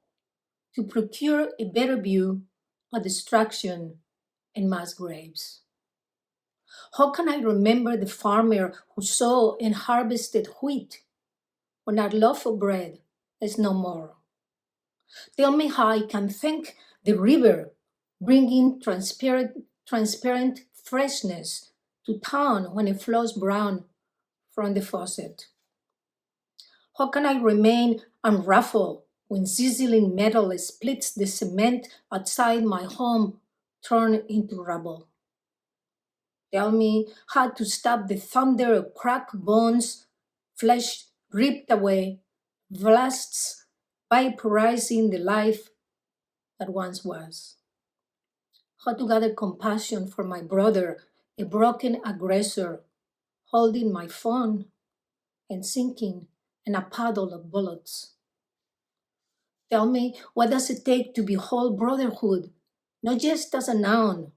to procure a better view of destruction and mass graves. How can I remember the farmer who sowed and harvested wheat when our love for bread is no more? Tell me how I can thank the river bringing transparent freshness to town when it flows brown from the faucet. How can I remain unruffled when sizzling metal splits the cement outside my home, turned into rubble? Tell me how to stop the thunder of cracked bones, flesh ripped away, blasts vaporizing the life that once was. How to gather compassion for my brother, a broken aggressor, holding my phone and sinking in a puddle of bullets. Tell me, what does it take to behold brotherhood, not just as a noun,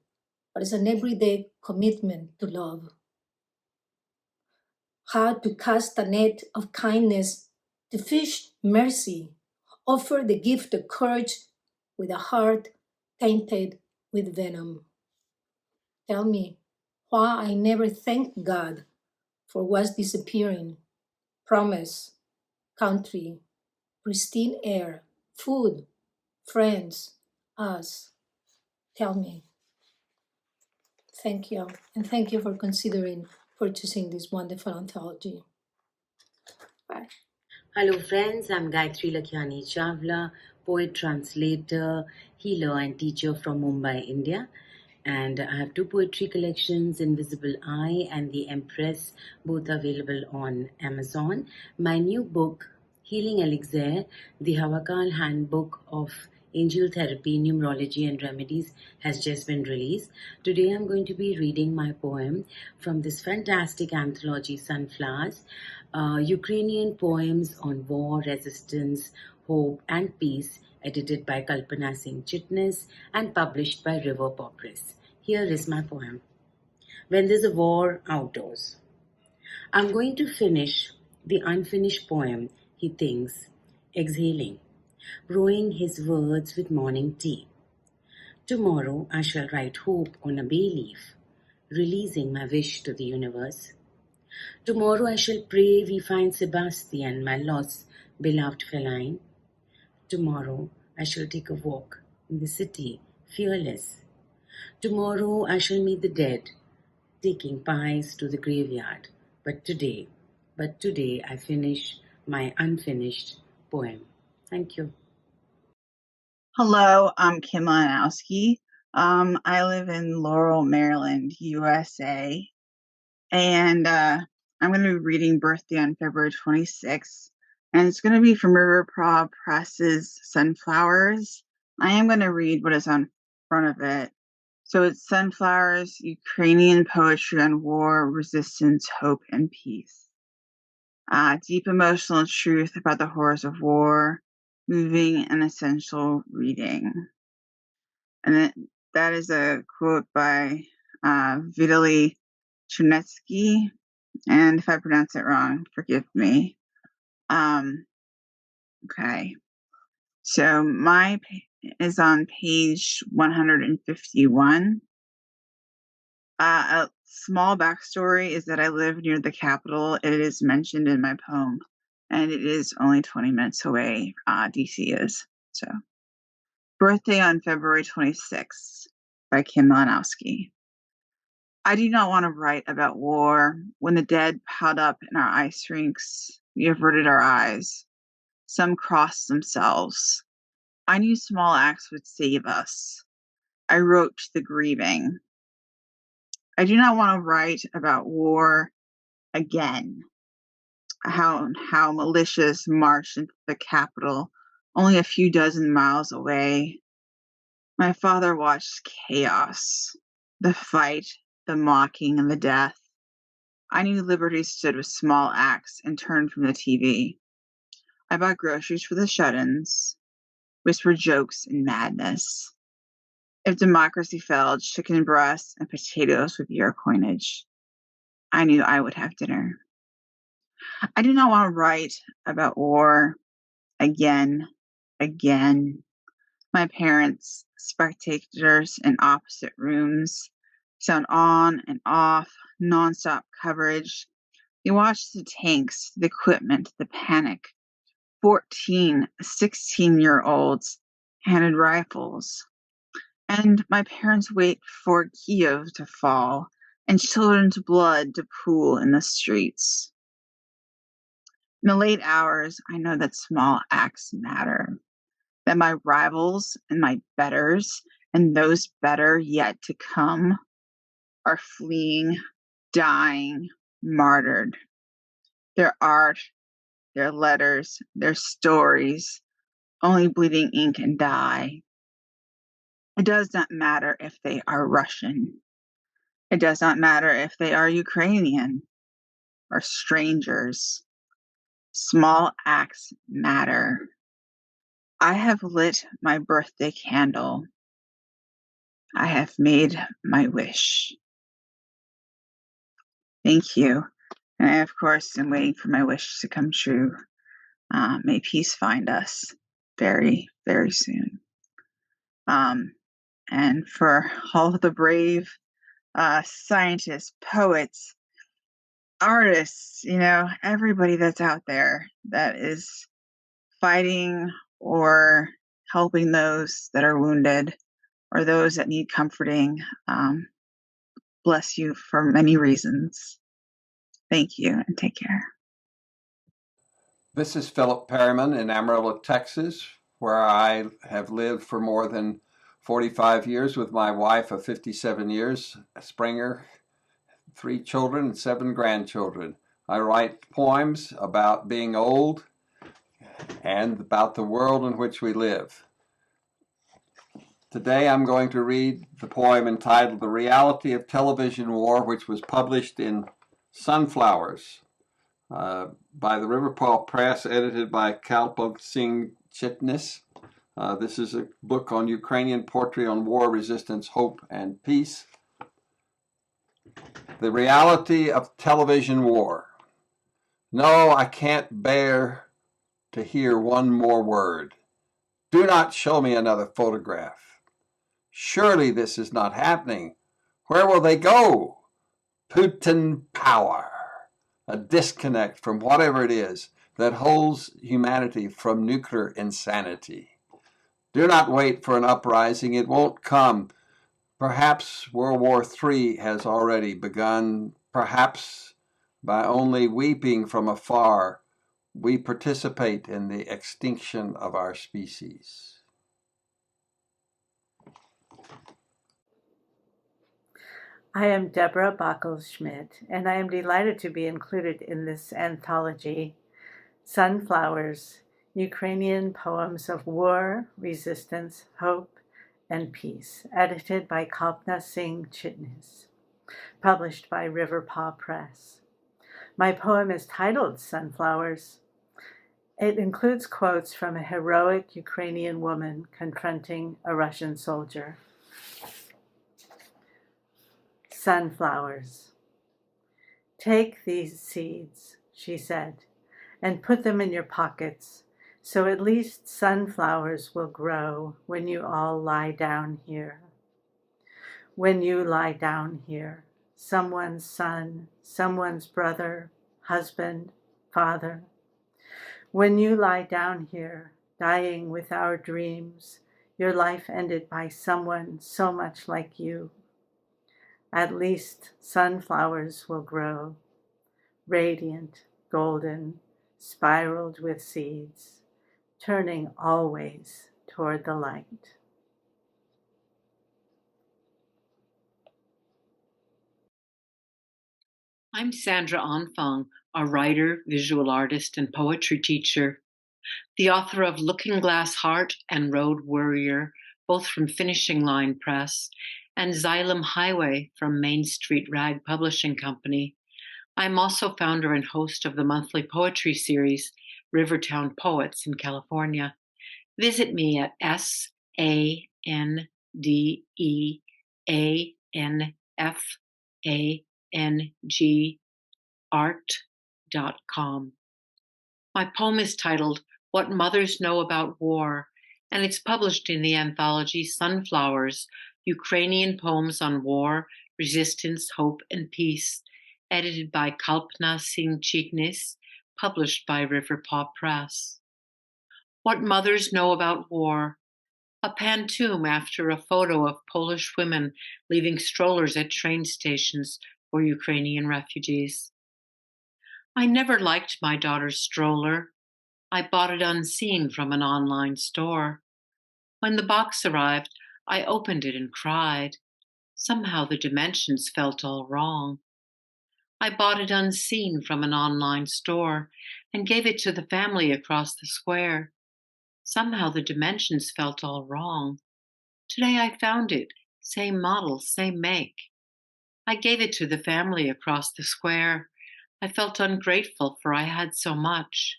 but as an everyday commitment to love? How to cast a net of kindness, to fish mercy, offer the gift of courage with a heart tainted with venom. Tell me why I never thanked God for what's disappearing: promise, country, pristine air, food, friends, us. Tell me. Thank you, and thank you for considering purchasing this wonderful anthology. Bye. Hello friends, I'm Gayatri Lakhani Chawla, poet, translator, healer and teacher from Mumbai, India. And I have two poetry collections, Invisible Eye and The Empress, both available on Amazon. My new book, Healing Elixir, The Hawakal Handbook of Angel Therapy, Numerology and Remedies, has just been released. Today I'm going to be reading my poem from this fantastic anthology, Sunflowers, Ukrainian poems on war, resistance, hope and peace, edited by Kalpna Singh-Chitnis and published by River Press. Here is my poem. When there's a war outdoors. I'm going to finish the unfinished poem, he thinks, exhaling. brewing his words with morning tea. Tomorrow I shall write hope on a bay leaf, releasing my wish to the universe. Tomorrow I shall pray we find Sebastian, my lost, beloved feline. Tomorrow I shall take a walk in the city, fearless. Tomorrow I shall meet the dead, taking pies to the graveyard. But today I finish my unfinished poem. Thank you. Hello, I'm Kim Lanowski. I live in Laurel, Maryland, USA. And I'm going to be reading Birthday on February 26th. And it's going to be from River Prague Press's Sunflowers. I am going to read what is on front of it. So it's Sunflowers, Ukrainian poetry on war, resistance, hope, and peace. Deep emotional truth about the horrors of war, moving and essential reading. And that is a quote by Vitaly Chernetsky. And if I pronounce it wrong, forgive me. Okay. So my is on page 151. A small backstory is that I live near the capital. It is mentioned in my poem, and it is only 20 minutes away. DC is. So, Birthday on February 26th by Kim Lanowski. I do not want to write about war. When the dead piled up in our ice rinks, we averted our eyes. Some crossed themselves. I knew small acts would save us. I wrote to the grieving. I do not want to write about war again. How militias marched into the capital only a few dozen miles away. My father watched chaos, the fight, the mocking, and the death. I knew liberty stood with small acts and turned from the TV. I bought groceries for the shut-ins, whispered jokes and madness. If democracy failed, chicken breasts and potatoes would be our coinage. I knew I would have dinner. I do not want to write about war again. My parents, spectators in opposite rooms, sound on and off, nonstop coverage. They watch the tanks, the equipment, the panic. 14, 16-year-olds handed rifles. And my parents wait for Kiev to fall and children's blood to pool in the streets. In the late hours, I know that small acts matter, that my rivals and my betters and those better yet to come are fleeing, dying, martyred. Their art, their letters, their stories, only bleeding ink and dye. It does not matter if they are Russian. It does not matter if they are Ukrainian or strangers. Small acts matter. I have lit my birthday candle. I have made my wish. Thank you. And I, of course, am waiting for my wish to come true. May peace find us very, very soon. And for all of the brave scientists, poets, artists, everybody that's out there that is fighting or helping those that are wounded or those that need comforting. Bless you for many reasons. Thank you and take care. This is Philip Perryman in Amarillo, Texas, where I have lived for more than 45 years with my wife of 57 years, Springer, 3 children and 7 grandchildren. I write poems about being old and about the world in which we live. Today I'm going to read the poem entitled The Reality of Television War, which was published in Sunflowers by the River Prague Press, edited by Ed.Kalpna Singh-Chitnis. This is a book on Ukrainian poetry on war, resistance, hope, and peace. The Reality of Television War. No, I can't bear to hear one more word. Do not show me another photograph. Surely this is not happening. Where will they go? Putin power. A disconnect from whatever it is that holds humanity from nuclear insanity. Do not wait for an uprising. It won't come. Perhaps World War III has already begun. Perhaps by only weeping from afar, we participate in the extinction of our species. I am Deborah Backel-Schmidt, and I am delighted to be included in this anthology, Sunflowers, Ukrainian Poems of War, Resistance, Hope, and Peace, edited by Kalpna Singh-Chitnis, published by Riverpaw Press. My poem is titled Sunflowers. It includes quotes from a heroic Ukrainian woman confronting a Russian soldier. Sunflowers. Take these seeds, she said, and put them in your pockets, so at least sunflowers will grow when you all lie down here. When you lie down here, someone's son, someone's brother, husband, father. When you lie down here, dying with our dreams, your life ended by someone so much like you. At least sunflowers will grow, radiant, golden, spiraled with seeds, turning always toward the light. I'm Sandra Onfong, a writer, visual artist, and poetry teacher, the author of Looking Glass Heart and Road Warrior, both from Finishing Line Press, and Xylem Highway from Main Street Rag Publishing Company. I'm also founder and host of the monthly poetry series, Rivertown Poets in California. Visit me at sandeanfang.art.com. My poem is titled What Mothers Know About War, and it's published in the anthology Sunflowers, Ukrainian Poems on War, Resistance, Hope, and Peace, edited by Kalpna Singh-Chitnis, published by Riverpaw Press. What Mothers Know About War, a pantoum after a photo of Polish women leaving strollers at train stations for Ukrainian refugees. I never liked my daughter's stroller. I bought it unseen from an online store. When the box arrived, I opened it and cried. Somehow the dimensions felt all wrong. I bought it unseen from an online store and gave it to the family across the square. Somehow the dimensions felt all wrong. Today I found it, same model, same make. I gave it to the family across the square. I felt ungrateful for I had so much.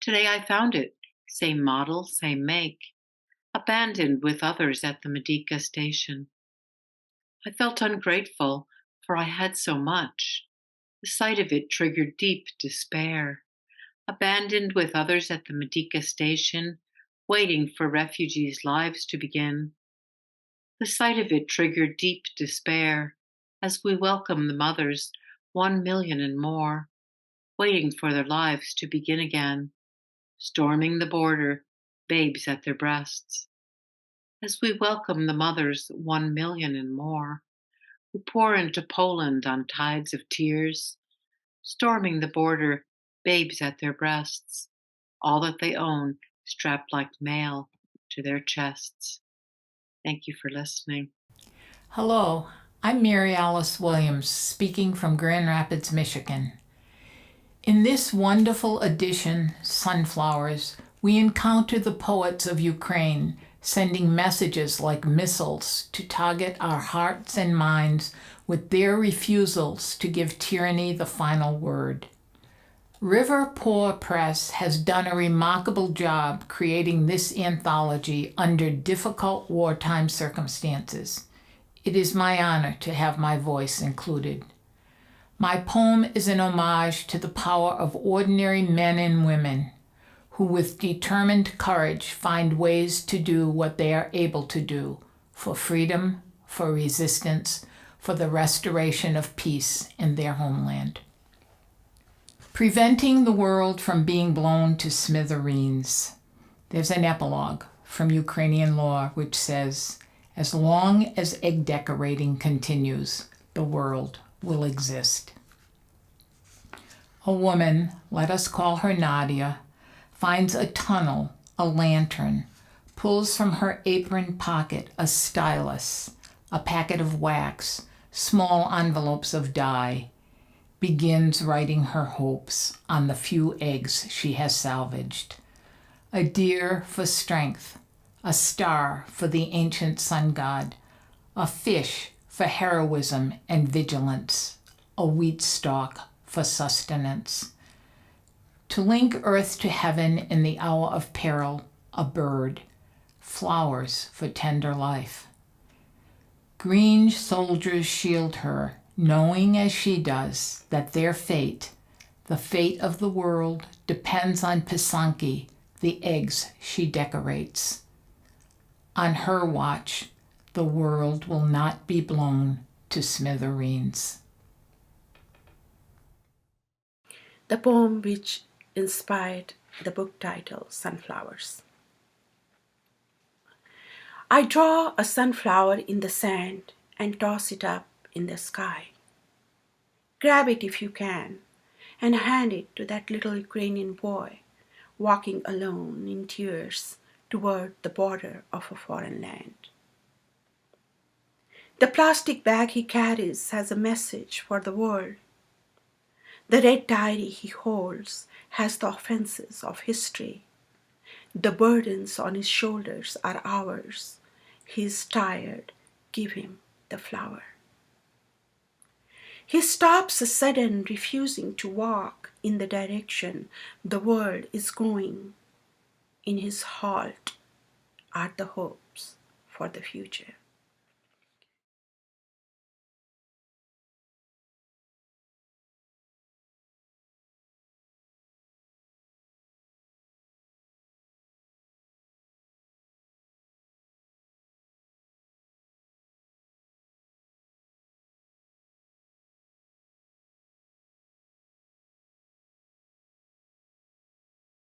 Today I found it, same model, same make, abandoned with others at the Medica station. I felt ungrateful for I had so much. The sight of it triggered deep despair. Abandoned with others at the Medica station, waiting for refugees' lives to begin. The sight of it triggered deep despair as we welcome the mothers, 1 million and more, waiting for their lives to begin again, storming the border, babes at their breasts. As we welcome the mothers, 1 million and more, who pour into Poland on tides of tears, storming the border, babes at their breasts, all that they own strapped like mail to their chests. Thank you for listening. Hello, I'm Mary Alice Williams, speaking from Grand Rapids, Michigan. In this wonderful edition, Sunflowers, we encounter the poets of Ukraine sending messages like missiles to target our hearts and minds with their refusals to give tyranny the final word. Riverpaw Press has done a remarkable job creating this anthology under difficult wartime circumstances. It is my honor to have my voice included. My poem is an homage to the power of ordinary men and women who with determined courage find ways to do what they are able to do for freedom, for resistance, for the restoration of peace in their homeland. Preventing the world from being blown to smithereens. There's an epilogue from Ukrainian law which says, as long as egg decorating continues, the world will exist. A woman, let us call her Nadia, finds a tunnel, a lantern, pulls from her apron pocket a stylus, a packet of wax, small envelopes of dye, begins writing her hopes on the few eggs she has salvaged. A deer for strength, a star for the ancient sun god, a fish for heroism and vigilance, a wheat stalk for sustenance. To link earth to heaven in the hour of peril, a bird, flowers for tender life. Green soldiers shield her, knowing as she does that their fate, the fate of the world, depends on Pisanki, the eggs she decorates. On her watch, the world will not be blown to smithereens. The poem which inspired the book title, Sunflowers. I draw a sunflower in the sand and toss it up in the sky. Grab it if you can and hand it to that little Ukrainian boy walking alone in tears toward the border of a foreign land. The plastic bag he carries has a message for the world. The red diary he holds has the offenses of history. The burdens on his shoulders are ours. He is tired. Give him the flower. He stops a sudden, refusing to walk in the direction the world is going. In his halt are the hopes for the future.